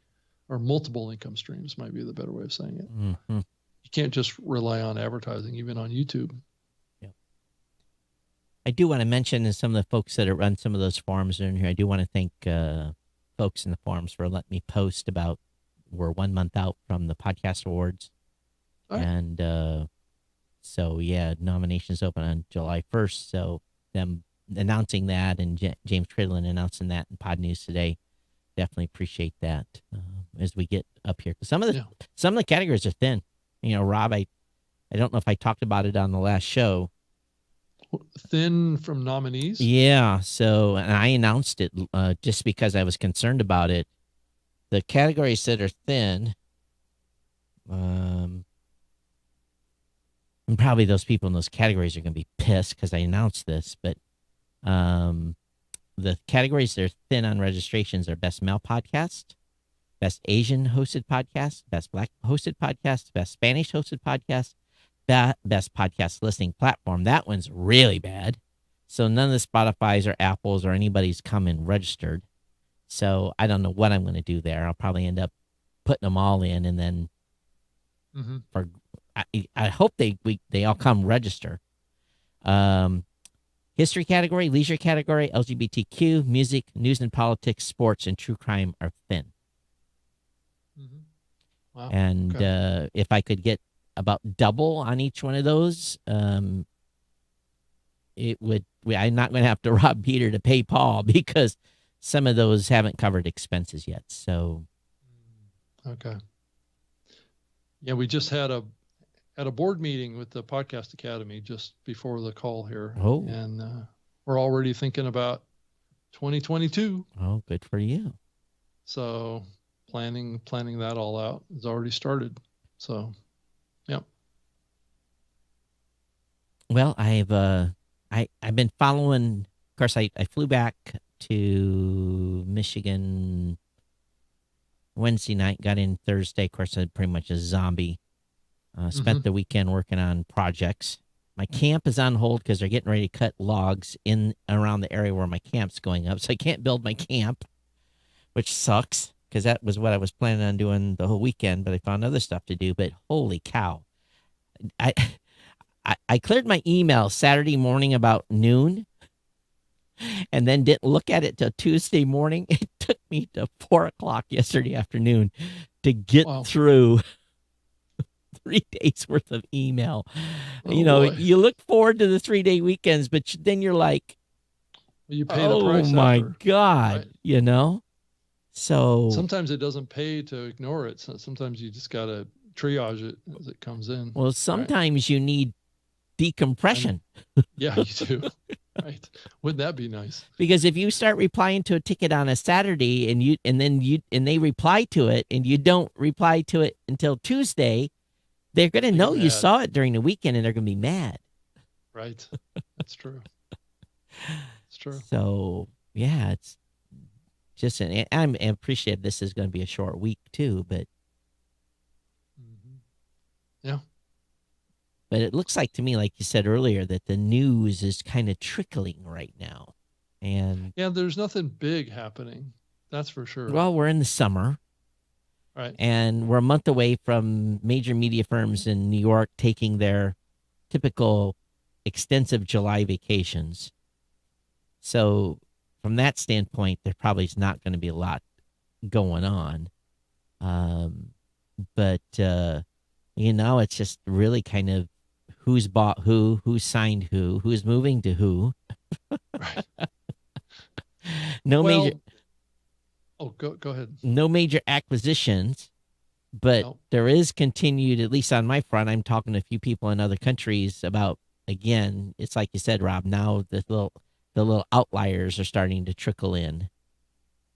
or multiple income streams might be the better way of saying it. Mhm. You can't just rely on advertising, even on YouTube. I do want to mention some of the folks that run some of those forums in here. I do want to thank folks in the forums for letting me post about we're 1 month out from the podcast awards. All right. And so, yeah, nominations open on July 1st. So them announcing that and James Cridlin announcing that in Pod News today, definitely appreciate that as we get up here. 'Cause some of the categories are thin. You know, Rob, I don't know if I talked about it on the last show. Thin from nominees? Yeah. So, and I announced it just because I was concerned about it. The categories that are thin, and probably those people in those categories are going to be pissed because I announced this, but the categories that are thin on registrations are Best Male Podcast, Best Asian Hosted Podcast, Best Black Hosted Podcast, Best Spanish Hosted Podcast, Best Podcast Listening Platform. That one's really bad. So none of the Spotify's or Apple's or anybody's come and registered. So I don't know what I'm going to do there. I'll probably end up putting them all in, and then I hope they all come register. History category, leisure category, LGBTQ, music, news and politics, sports, and true crime are thin. Wow. And Okay. if I could get about double on each one of those, it would. I'm not going to have to rob Peter to pay Paul because some of those haven't covered expenses yet. So, Okay. Yeah, we just had a board meeting with the Podcast Academy just before the call here. Oh. And we're already thinking about 2022. oh, good for you. So planning that all out has already started. So, yeah. Well, I've been following. Of course, I flew back to Michigan Wednesday night, got in Thursday. Of course, I'm pretty much a zombie. Spent the weekend working on projects. My camp is on hold because they're getting ready to cut logs in around the area where my camp's going up. So I can't build my camp, which sucks because that was what I was planning on doing the whole weekend. But I found other stuff to do. But holy cow. I cleared my email Saturday morning about noon and then didn't look at it till Tuesday morning. It took me to 4:00 yesterday afternoon to get Wow. through 3 days worth of email. Oh, you know, boy. you look forward to the 3-day weekends, but then you're like, You pay the oh price my after. God, right? you know? So Sometimes it doesn't pay to ignore it. So sometimes you just got to triage it as it comes in. well, sometimes you need decompression. Yeah, you do. Right. Wouldn't that be nice? Because if you start replying to a ticket on a Saturday and they reply to it and you don't reply to it until Tuesday, they're going to Be know you mad. saw it during the weekend and they're going to be mad. Right. That's true. It's true. So, yeah, it's just I'm appreciative this is going to be a short week too, but Yeah. but it looks like to me, like you said earlier, that the news is kind of trickling right now. And Yeah, there's nothing big happening. That's for sure. well, we're in the summer. Right. And we're a month away from major media firms in New York taking their typical extensive July vacations. So from that standpoint, there probably is not going to be a lot going on. But it's just really kind of who's bought who's signed who's moving to who. Right. No Well, major go ahead. no major acquisitions, but No. there is continued, at least on my front. I'm talking to a few people in other countries about, again, it's like you said, Rob, now the little outliers are starting to trickle in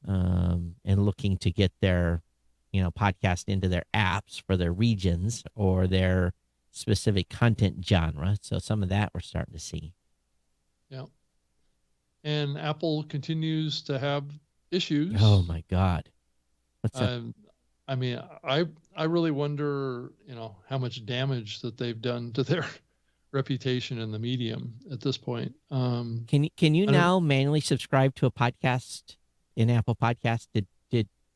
and looking to get their, podcast into their apps for their regions or their specific content genre. So some of that we're starting to see. Yeah. And Apple continues to have issues. Oh my God. What's that? I mean, I really wonder, how much damage that they've done to their reputation in the medium at this point. Can you I don't- now manually subscribe to a podcast in Apple Podcast?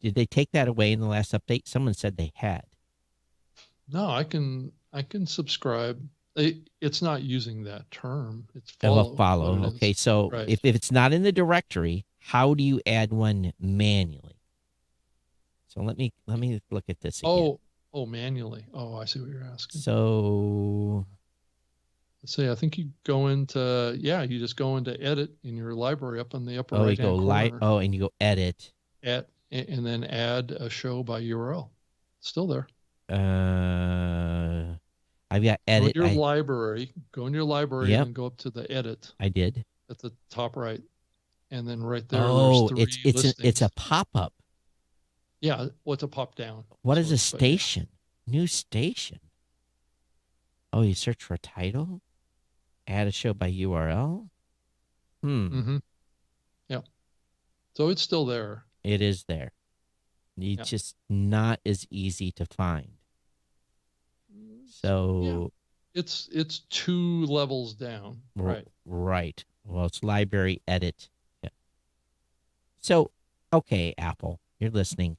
Did they take that away in the last update? Someone said they had. No, I can subscribe. It's not using that term. It's Oh, follow. follow. what it is. Okay, so Right. if it's not in the directory, How do you add one manually? So let me look at this again. Oh, manually. Oh, I see what you're asking. So Let's see. I think you go into you just go into edit in your library up in the upper you right go hand corner. and you go edit. And then add a show by URL. It's still there. I've got edit. Go in your library. Go in your library Yep. and go up to the edit I did. at the top right, and then right there. Oh, there's three listings. it's a pop up. Yeah, what's a pop down? What is a station? New station. Oh, you search for a title? Add a show by URL? Mm-hmm. Yeah. So it's still there. It is there. It's just not as easy to find. So it's 2 levels down. Right. Right. Well, it's library edit. Yeah. So, okay, Apple, you're listening.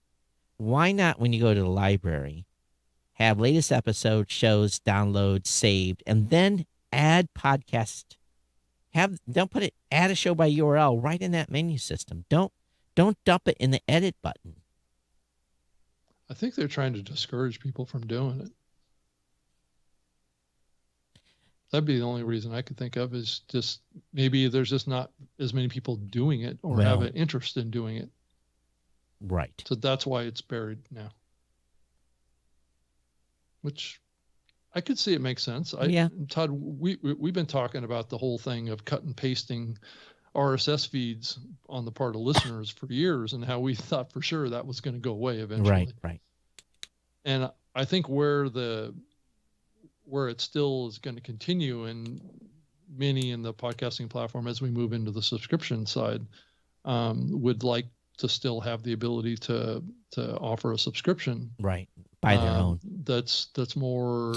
Why not, when you go to the library, have latest episode, shows, download, saved, and then add podcast? Add a show by URL right in that menu system. Don't dump it in the edit button. I think they're trying to discourage people from doing it. That'd be the only reason I could think of, is just maybe there's just not as many people doing it or have an interest in doing it. Right. So that's why it's buried now. Which I could see it makes sense. Todd, we've been talking about the whole thing of cut and pasting RSS feeds on the part of listeners for years, and how we thought for sure that was going to go away eventually. Right. And I think where it still is going to continue, and many in the podcasting platform as we move into the subscription side, would like to still have the ability to offer a subscription. Right. By their own. That's more,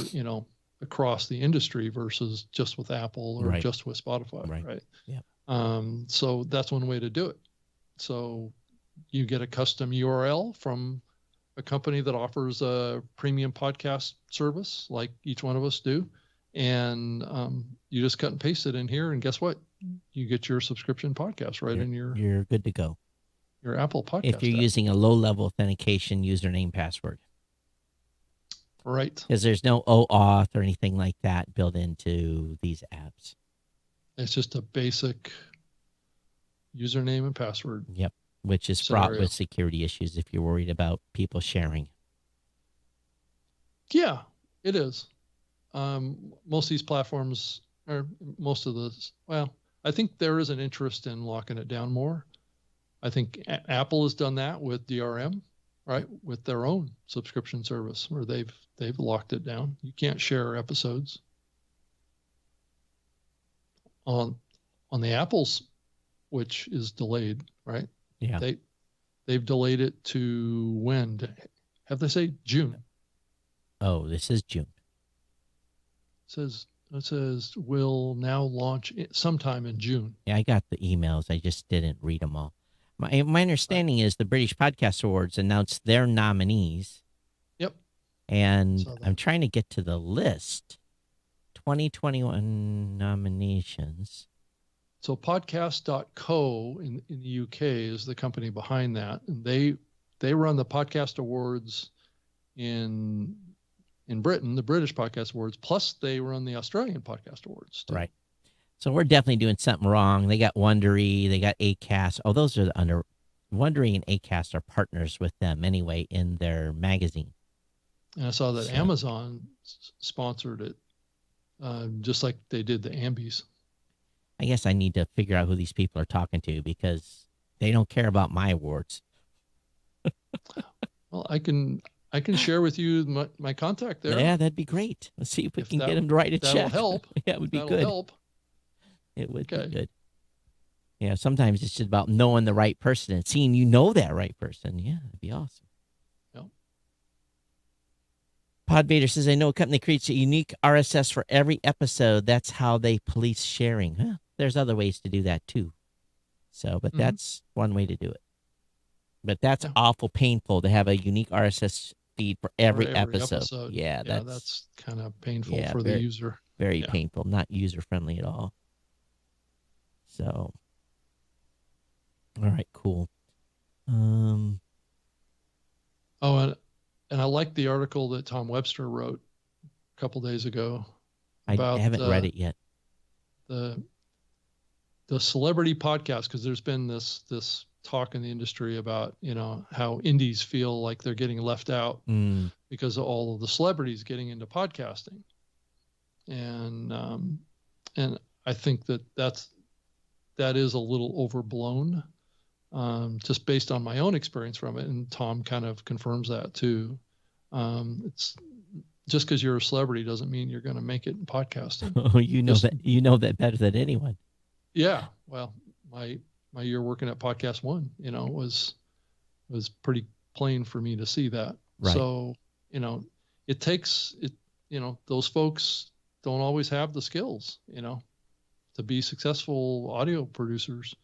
across the industry versus just with Apple or just with Spotify. Right. Yeah. So that's one way to do it. So you get a custom URL from a company that offers a premium podcast service like each one of us do. And you just cut and paste it in here, and guess what? You get your subscription podcast you're good to go. Your Apple podcast. If you're using a low-level authentication username password. Right. Because there's no OAuth or anything like that built into these apps. It's just a basic username and password. Yep. Which is fraught with security issues if you're worried about people sharing. Yeah, it is. Most of these platforms, or most of this, I think there is an interest in locking it down more. I think Apple has done that with DRM, right? With their own subscription service, where they've locked it down. You can't share episodes. On the Apple's, which is delayed, right? Yeah. They've delayed it to when? Have they say June? Oh, this is June. It says will now launch sometime in June. Yeah, I got the emails. I just didn't read them all. My understanding is the British Podcast Awards announced their nominees. Yep. And I'm trying to get to the list. 2021 nominations. So podcast.co in the UK is the company behind that. And they run the Podcast Awards in Britain, the British Podcast Awards, plus they run the Australian Podcast Awards too. Right. So we're definitely doing something wrong. They got Wondery, they got Acast. Oh, those are Wondery and Acast are partners with them anyway in their magazine. And I saw that Amazon sponsored it, just like they did the Ambies. I guess I need to figure out who these people are talking to, because they don't care about my awards. Well, I can share with you my contact there. Yeah, that'd be great. Let's see if we can get them to write a check. That'll help. Yeah, it would be good. That'll help. It would be good. Yeah, sometimes it's just about knowing the right person and seeing that right person. Yeah, that'd be awesome. Yep. Podvader says, I know a company creates a unique RSS for every episode. That's how they police sharing. Huh? There's other ways to do that too. So, but that's one way to do it. But that's awful painful to have a unique RSS feed for every episode. Yeah, that's kind of painful for the user. Very painful, not user friendly at all. So, All right, cool. Um, Oh, and I like the article that Tom Webster wrote a couple days ago I about haven't read it yet. the celebrity podcast, because there's been this talk in the industry about, how indies feel like they're getting left out Mm, because of all of the celebrities getting into podcasting. And I think that is a little overblown, just based on my own experience from it. And Tom kind of confirms that too. It's just because you're a celebrity doesn't mean you're going to make it in podcasting. oh, you know Just- that. You know that better than anyone. Yeah. Well, my year working at Podcast One, was pretty plain for me to see that. Right. So, it takes it, those folks don't always have the skills, to be successful audio producers.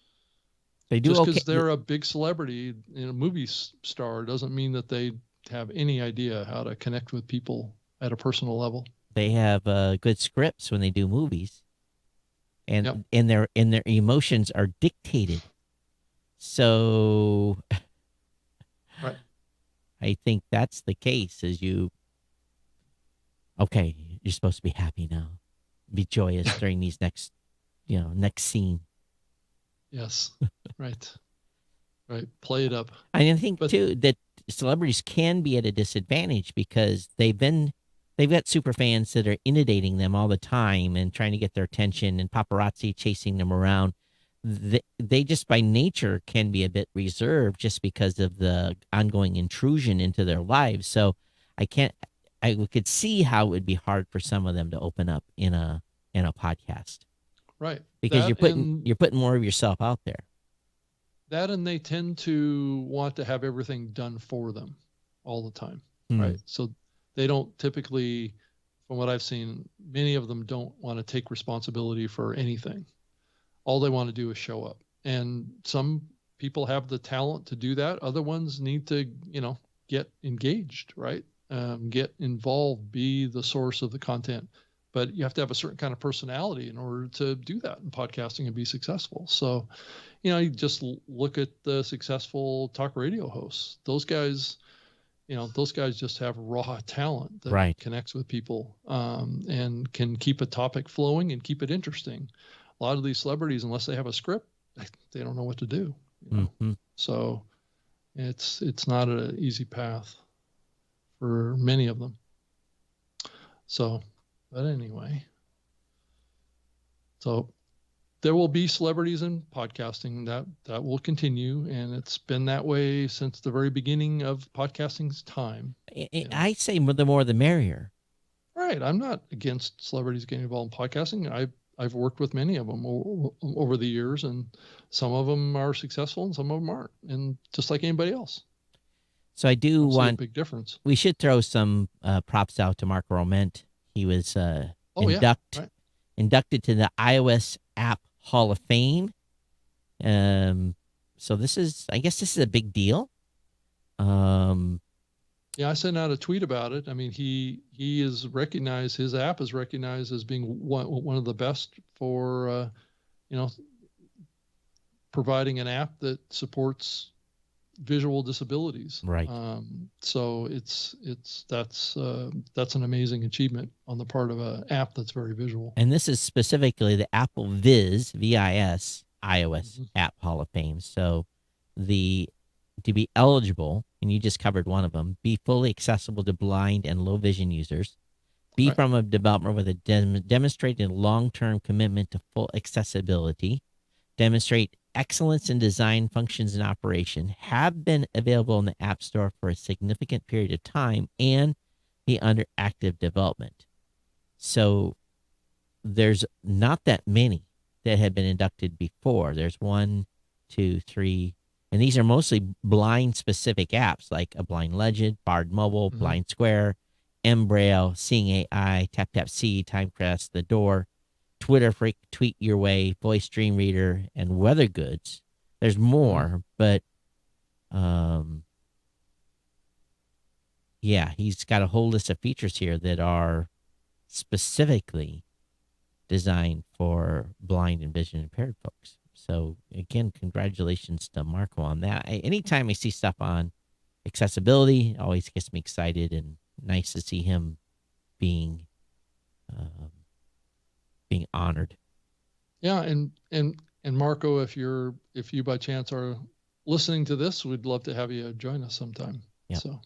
They do Just okay. because they're a big celebrity, movie star, doesn't mean that they have any idea how to connect with people at a personal level. They have good scripts when they do movies, and Yep. and their emotions are dictated. So, Right. I think that's the case. Okay, you're supposed to be happy now, be joyous during these next scene. Yes. Right. Right. Play it up. I think But- too that celebrities can be at a disadvantage because they've got super fans that are inundating them all the time and trying to get their attention, and paparazzi chasing them around. They just by nature can be a bit reserved just because of the ongoing intrusion into their lives. So I could see how it would be hard for some of them to open up in a podcast Right. because That and- you're putting more of yourself out there. That, and they tend to want to have everything done for them all the time. Hmm. Right. So they don't typically, from what I've seen, many of them don't want to take responsibility for anything. All they want to do is show up. And some people have the talent to do that. Other ones need to, get engaged, right? Get involved, be the source of the content. But you have to have a certain kind of personality in order to do that in podcasting and be successful. So, you just look at the successful talk radio hosts. Those guys just have raw talent that Right. connects with people, and can keep a topic flowing and keep it interesting. A lot of these celebrities, unless they have a script, they don't know what to do. Mhm. So it's not an easy path for many of them. So, but anyway, so there will be celebrities in podcasting that will continue, and it's been that way since the very beginning of podcasting's time. I say the more the merrier. Right. I'm not against celebrities getting involved in podcasting. I've worked with many of them over the years, and some of them are successful and some of them aren't. And just like anybody else, So I do I see a want. big difference. We should throw some props out to Mark Roment. He was Oh, yeah, right. inducted to the iOS App Hall of Fame. So I guess this is a big deal. Yeah, I sent out a tweet about it. I mean, he is recognized. His app is recognized as being one of the best for providing an app that supports visual disabilities. Right. So that's an amazing achievement on the part of an app that's very visual. And this is specifically the Apple Viz, VIS, iOS Mhm. App Hall of Fame. So to be eligible, and you just covered one of them, be fully accessible to blind and low vision users, be Right. from a developer with a demonstrated long-term commitment to full accessibility, demonstrate excellence in design, functions, and operation, have been available in the App Store for a significant period of time, and be under active development. So there's not that many that have been inducted before. There's 1, 2, 3, and these are mostly blind specific apps like a Blind Legend, Bard Mobile, Mhm. Blind Square, Embrail, Seeing AI, TapTapSee, Timecast, The Door, Twitter Freak, Tweet Your Way, Voice Dream Reader, and Weather Goods. There's more, but yeah, he's got a whole list of features here that are specifically designed for blind and vision impaired folks. So again, congratulations to Marco on that. Anytime I see stuff on accessibility, it always gets me excited and nice to see him being being honored. Yeah, and Marco, if you by chance are listening to this, we'd love to have you join us sometime. Yeah. So.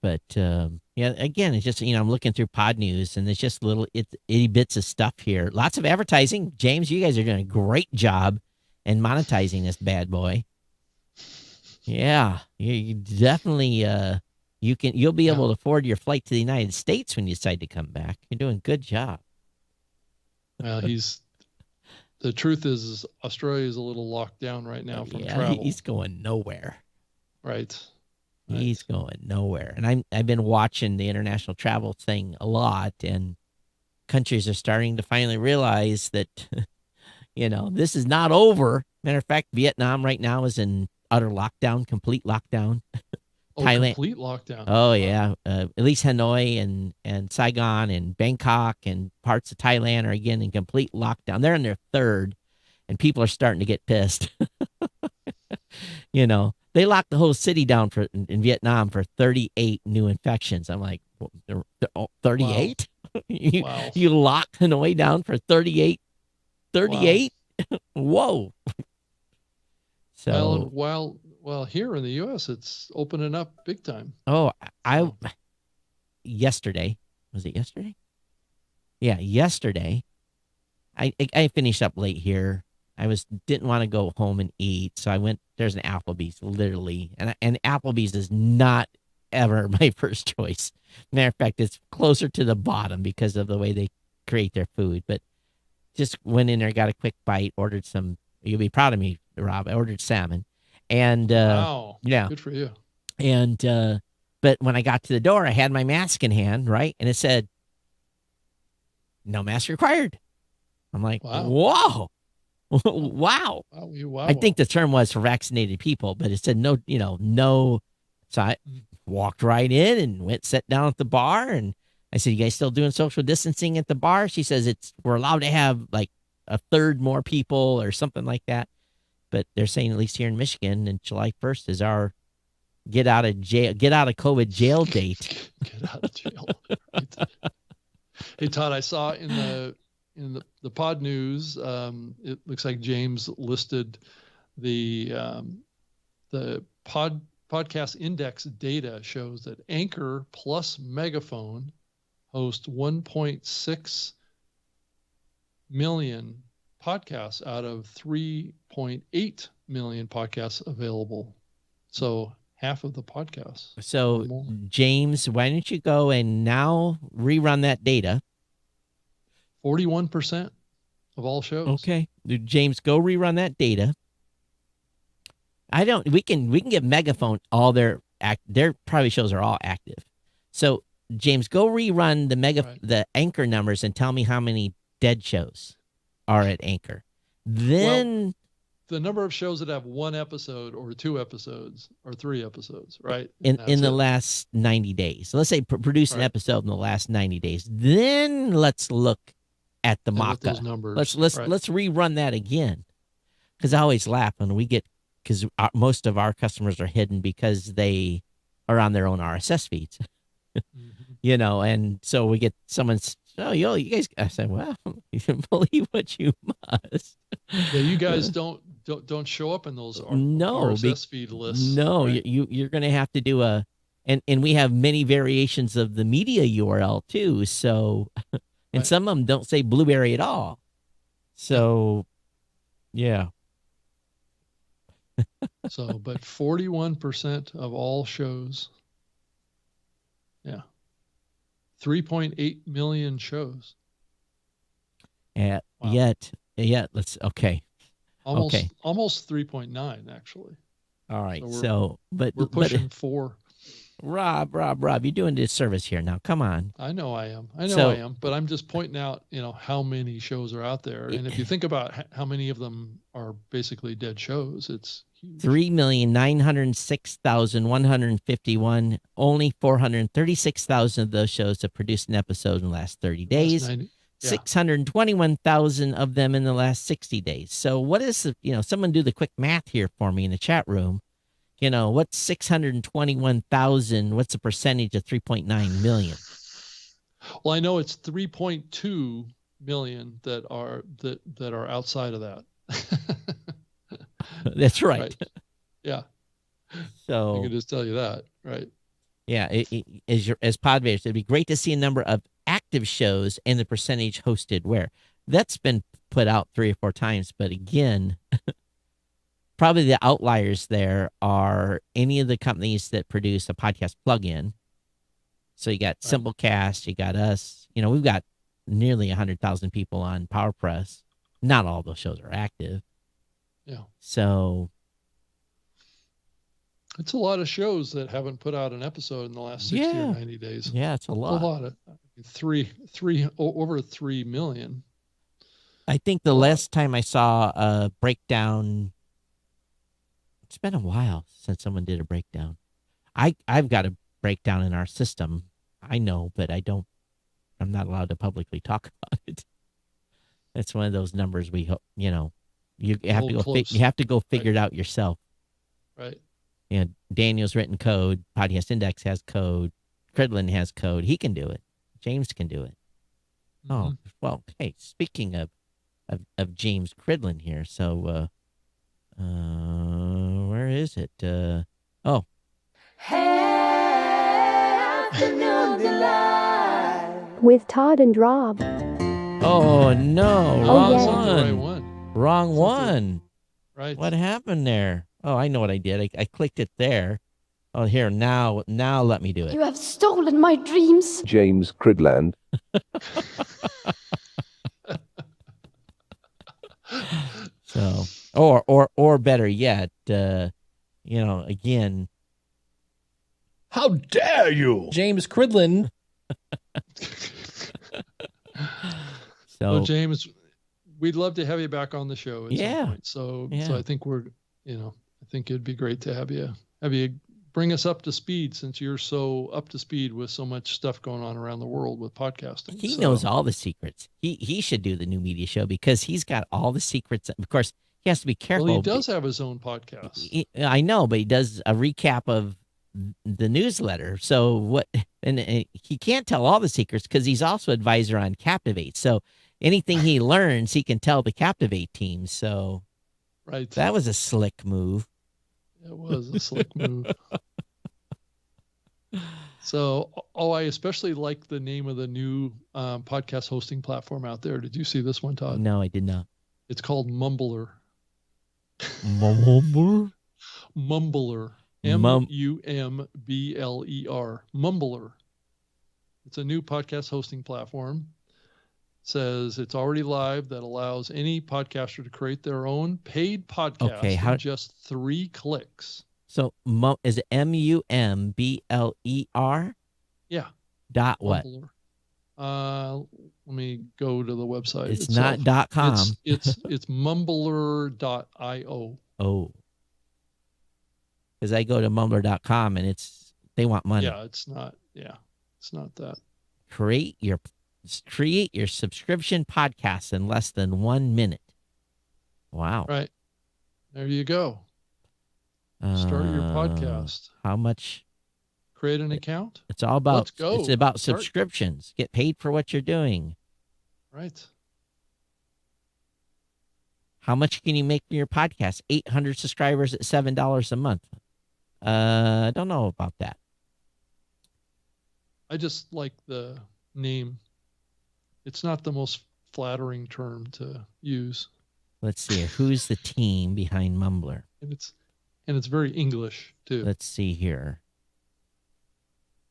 But yeah, again, it's just, I'm looking through Pod News, and there's just little itty bits of stuff here. Lots of advertising. James, you guys are doing a great job in monetizing this bad boy. Yeah, you definitely you'll be able to afford your flight to the United States when you decide to come back. You're doing a good job. Well, the truth is Australia is a little locked down right now from travel. He's going nowhere. Right. He's going nowhere. And I've been watching the international travel thing a lot, and countries are starting to finally realize that, this is not over. Matter of fact, Vietnam right now is in utter lockdown, complete lockdown. Thailand. Complete lockdown. Oh, yeah. At least Hanoi and Saigon and Bangkok and parts of Thailand are again in complete lockdown. They're in their third, and people are starting to get pissed. They locked the whole city down in Vietnam for 38 new infections. I'm like, 38? Wow. You locked Hanoi down for 38? 38? Wow. Whoa. So well, here in the U.S., it's opening up big time. Oh, yesterday, was it yesterday? Yeah, yesterday. I finished up late here. I didn't want to go home and eat, so I went. There's an Applebee's, literally, and Applebee's is not ever my first choice. Matter of fact, it's closer to the bottom because of the way they create their food. But just went in there, got a quick bite, ordered some. You'll be proud of me, Rob. I ordered salmon, and wow, yeah, good for you. And but when I got to the door, I had my mask in hand, right, and it said, "No mask required." I'm like, wow. Whoa. Wow. Wow. I think the term was for vaccinated people, but it said no, no. So I walked right in and went, sat down at the bar, and I said, "You guys still doing social distancing at the bar?" She says we're allowed to have like a third more people or something like that. But they're saying, at least here in Michigan, and July 1st is our get out of COVID jail date. Get out of jail. Right. Hey, Todd, I saw in the Pod News, it looks like James listed the podcast index data shows that Anchor plus Megaphone host 1.6 million podcasts out of 3.8 million podcasts available. So half of the podcasts. So James, why don't you go and now rerun that data? 41% of all shows. Okay. James, go rerun that data. We can give Megaphone all their probably shows are all active. So James, go rerun the Anchor numbers and tell me how many dead shows are at Anchor. Then the number of shows that have one episode or two episodes or three episodes, right? In the last 90 days. So let's say produce an episode in the last 90 days. Then let's look at the Maca. Let's rerun that again. Because I always laugh when we get, because most of our customers are hidden because they are on their own RSS feeds. Mm-hmm. And so we get someone's, you guys, I said, well, you can believe what you must. Yeah, you guys don't show up in those RSS feed lists. No, right? you're going to have to do and we have many variations of the media URL too. So, and some of them don't say Blueberry at all. So, yeah. But 41% of all shows. Yeah. 3.8 million shows. Wow. Yet, let's, okay. Almost 3.9 actually. All right. We're pushing 4. Rob, you're doing a disservice here now. Come on. I know I am, but I'm just pointing out, how many shows are out there. And if you think about how many of them are basically dead shows, it's huge. 3,906,151. Only 436,000 of those shows have produced an episode in the last 30 days. Yeah. 621,000 of them in the last 60 days. So what is someone do the quick math here for me in the chat room. What's 621,000? What's the percentage of 3.9 million? Well, I know it's 3.2 million that are outside of that. That's right. Yeah. So I can just tell you that, right? Yeah, as Podvaders, it'd be great to see a number of active shows and the percentage hosted where. That's been put out 3 or 4 times, but again, probably the outliers there are any of the companies that produce a podcast plugin. So you got Right. Simplecast, you got us. We've got nearly 100,000 people on PowerPress. Not all those shows are active. Yeah. So It's a lot of shows that haven't put out an episode in the last 60 Yeah. or 90 days. yeah, it's a A lot. lot of over 3 million. I think the A lot. last time I saw a breakdown, it's been a while since someone did a breakdown. I've got a breakdown in our system. I know, but I'm not allowed to publicly talk about it. It's one of those numbers you have to little go close. you have to go figure it out yourself. Right. Daniel's written code, Podcast Index has code, Cridlin has code. He can do it. James can do it. Oh, Mhm. well, hey, speaking of James Cridlin here, so where is it? Afternoon Delight with Todd and Rob. Oh no, Oh, wrong yeah. It's not the right one. one. Wrong It's not the- one. Right. What happened there? Oh, I know what I did. I clicked it there. Oh, here, now let me do it. You have stolen my dreams. James Cridland. So, or better yet, again, How dare you? James Cridlin. so Well, James, we'd love to have you back on the show at Yeah. some point. So Yeah. I think I think it'd be great to have you bring us up to speed, since you're so up to speed with so much stuff going on around the world with podcasting. he So, knows all the secrets. He should do the new media show because he's got all the secrets. Of course, he has to be careful. Well, he does have his own podcast. I know, but he does a recap of the newsletter. So what? And he can't tell all the secrets because he's also advisor on Captivate. So anything he learns, he can tell the Captivate team. So Right. that was a slick move. It was a slick move. So, I especially like the name of the new podcast hosting platform out there. Did you see this one, Todd? No, I did not. It's called Mumbler. Mumbler? Mumbler. Mum- Mumbler. Mumbler. It's a new podcast hosting platform. Says it's already live that allows any podcaster to create their own paid podcast Okay, in just 3 clicks. So is it MUMBLER? Yeah. Dot what? Mumbler. Let me go to the website. It's itself. not .com. It's mumbler.io. Oh. Because I go to mumbler.com and they want money. Yeah, it's not that. Create your subscription podcast in less than 1 minute. Wow. Right. There you go. Start your podcast. How much? Create an account. It's all about. Let's go. It's about Start. subscriptions. Get paid for what you're doing. Right. How much can you make from your podcast? 800 subscribers at $7 a month. I don't know about that. I just like the name. It's not the most flattering term to use, Let's see. Who's the team behind Mumbler? and it's very English too. Let's see here.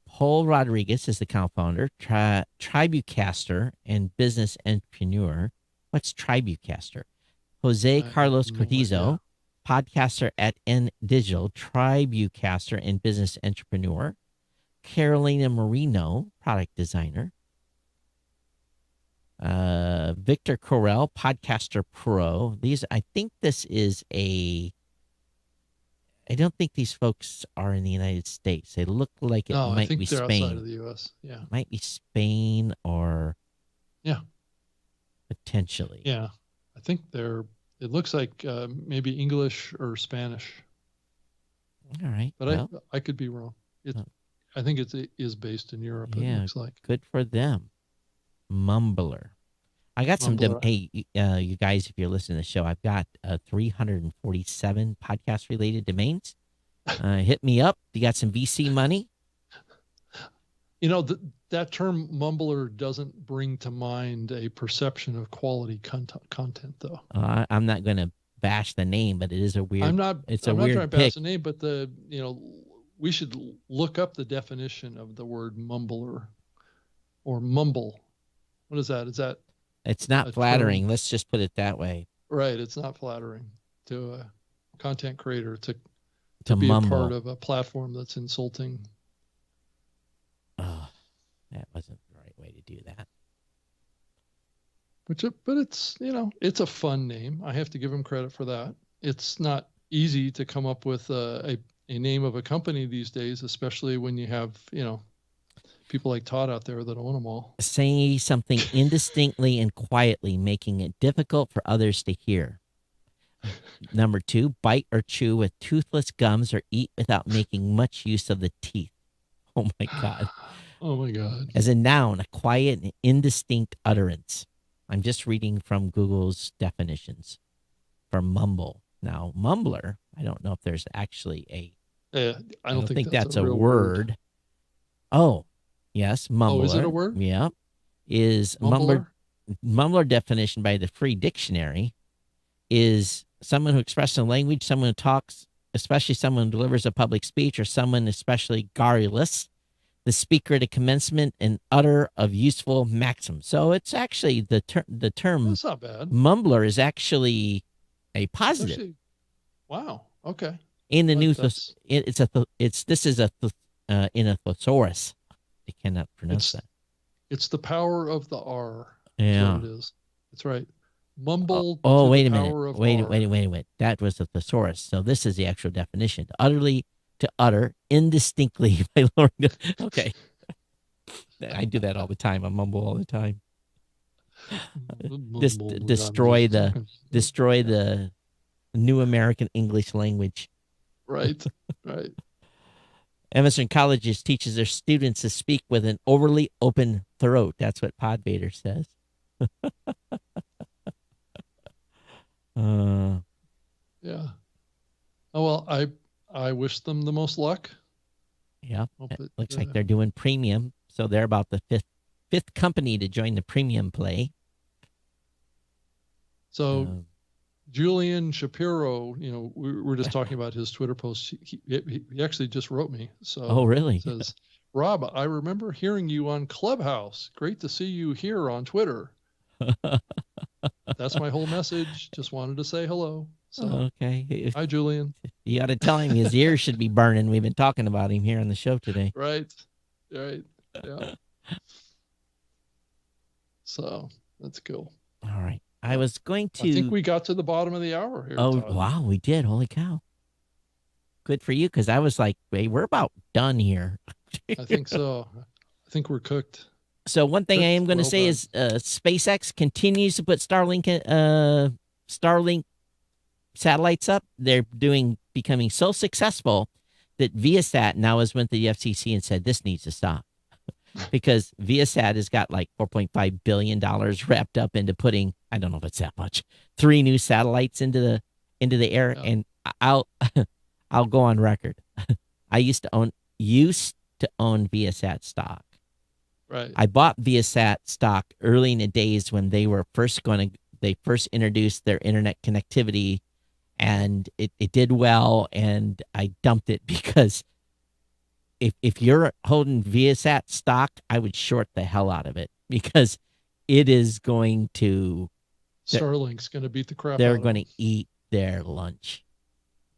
Paul Rodriguez is the co-founder, Tribucaster and business entrepreneur. What's Tribucaster? Jose I Carlos have no Cortizo, podcaster at N Digital, Tribucaster and business entrepreneur. Carolina Marino, product designer. Victor Correll, podcaster pro. I think this is I don't think these folks are in the United States. They look like it No, I might think be they're Spain. outside of the U.S. Yeah. Might be Spain or Yeah. potentially. Yeah, I think it looks like maybe English or Spanish, All right. but Well, I could be wrong. Oh. I think it is based in Europe. It yeah, looks like. good for them. Mumbler. I got some. Mumbler. Hey, you guys, if you're listening to the show, I've got 347 podcast related domains. Hit me up. You got some VC money? You know, that term mumbler doesn't bring to mind a perception of quality content, though. I'm not going to bash the name, but it is a weird. I'm not. It's I'm a not weird trying to pick. pass the name, but we should look up the definition of the word mumbler or mumble. What is that? Is that It's not a flattering. term? Let's just put it that way. Right? It's not flattering to a content creator to To be mumble. a part of a platform that's insulting. Oh, that wasn't the right way to do that. But it's it's a fun name. I have to give him credit for that. It's not easy to come up with a name of a company these days, especially when you have people like Todd out there that own them all. Say something indistinctly and quietly, making it difficult for others to hear. Number 2, bite or chew with toothless gums or eat without making much use of the teeth. Oh my God. Oh my God. As a noun, a quiet and indistinct utterance. I'm just reading from Google's definitions for mumble. Now, mumbler, I don't know if there's actually I don't think that's a real word. Oh, yes, mumbler. Oh, is it a word? Yeah. Is Mumbler? mumbler definition by the Free Dictionary is someone who expresses a language, someone who talks, especially someone who delivers a public speech, or someone especially garrulous, the speaker at a commencement and utter of useful maxims. So it's actually the term That's not bad. mumbler is actually a positive. Actually, wow. Okay. In the Like new, that's- this is in a thesaurus. I cannot pronounce that. It's the power of the R. Yeah. That's what it is. That's right. Mumble. Oh, to wait the a minute. power of Wait. R. That was a thesaurus. So this is the actual definition. To utter indistinctly by lowering the... Okay. I do that all the time. I mumble all the time. Destroy the new American English language. Right. Right. Emerson Colleges teaches their students to speak with an overly open throat. That's what Podvader says. Yeah. Oh well, I wish them the most luck. Yeah. Hope It it, looks like they're doing premium. So they're about the fifth company to join the premium play. So Julian Shapiro, we were just talking about his Twitter post. He actually just wrote me. So Oh, really? it says, Rob, I remember hearing you on Clubhouse. Great to see you here on Twitter. That's my whole message. Just wanted to say hello. So Okay. hi, Julian. You got to tell him his ears should be burning. We've been talking about him here on the show today. Right. Right. Yeah. So that's cool. All right. I was going to. I think we got to the bottom of the hour here. Oh, Todd. wow. We did. Holy cow. Good for you. Because I was like, hey, we're about done here. I think so. I think we're cooked. So one thing I am going to Well say done. is SpaceX continues to put Starlink satellites up. They're becoming so successful that Viasat now has went to the FCC and said this needs to stop because Viasat has got like $4.5 billion wrapped up into putting, I don't know if it's that much, 3 new satellites into the air. Yeah. And I'll go on record. I used to own Viasat stock. Right. I bought Viasat stock early in the days when they first introduced their internet connectivity, and it did well, and I dumped it because if you're holding Viasat stock, I would short the hell out of it because it is going to Starlink's going to beat the crap. they're out going of to eat their lunch.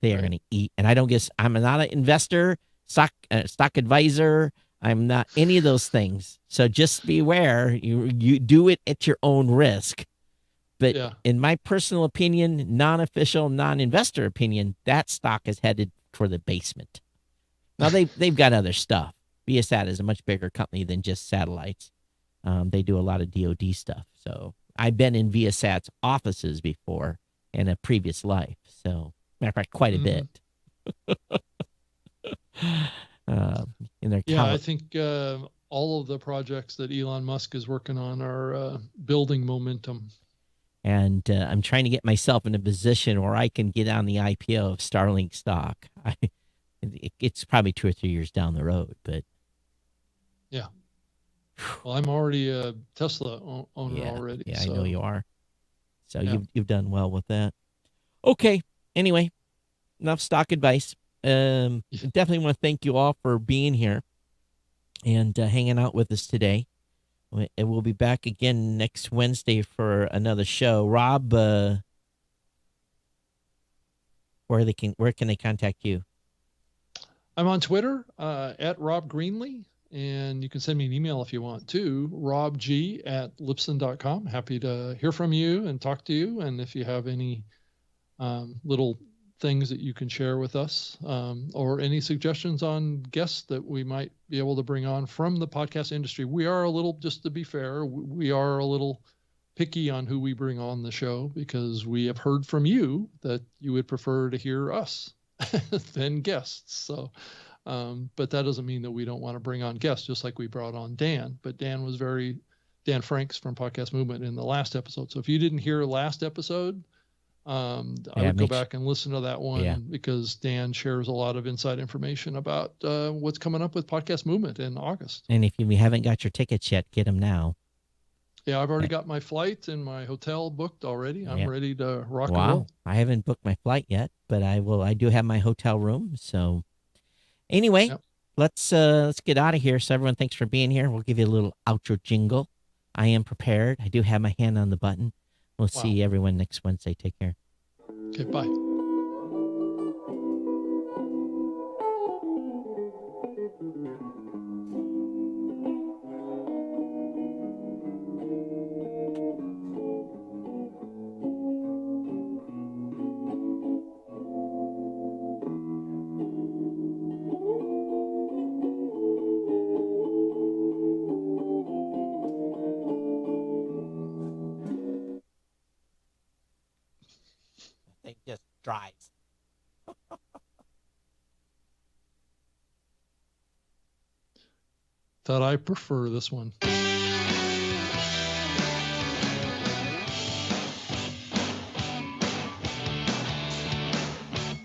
They are Right. going to eat, and I'm not an investor, stock advisor. I'm not any of those things. So just beware. You do it at your own risk. But Yeah. in my personal opinion, non-official, non-investor opinion, that stock is headed for the basement. Now they've got other stuff. Viasat is a much bigger company than just satellites. They do a lot of DoD stuff. So I've been in Viasat's offices before in a previous life. So, matter of fact, quite a bit. In their Yeah, I think all of the projects that Elon Musk is working on are building momentum. And I'm trying to get myself in a position where I can get on the IPO of Starlink stock. It's probably 2 or 3 years down the road, but yeah. Well, I'm already a Tesla owner already. Yeah, so. I know you are. So Yeah. you've done well with that. Okay. Anyway, enough stock advice. Definitely want to thank you all for being here and hanging out with us today. And we'll be back again next Wednesday for another show. Rob, where can they contact you? I'm on Twitter at Rob Greenlee, and you can send me an email if you want to, robg@libsyn.com. Happy to hear from you and talk to you. And if you have any little things that you can share with us, or any suggestions on guests that we might be able to bring on from the podcast industry. We are a little, just to be fair, we are a little picky on who we bring on the show because we have heard from you that you would prefer to hear us than guests. So, but that doesn't mean that we don't want to bring on guests, just like we brought on Dan. But Dan Franks from Podcast Movement in the last episode. So if you didn't hear last episode, I would go back and listen to that one because Dan shares a lot of inside information about what's coming up with Podcast Movement in August. And if you haven't got your tickets yet, get them now. Yeah, I've already got my flight and my hotel booked already. I'm ready to rock and roll. I haven't booked my flight yet, but I will. I do have my hotel room. So anyway, let's get out of here. So everyone, thanks for being here. We'll give you a little outro jingle. I am prepared. I do have my hand on the button. We'll see everyone next Wednesday. Take care. Okay, bye. It just drives. Thought I prefer this one.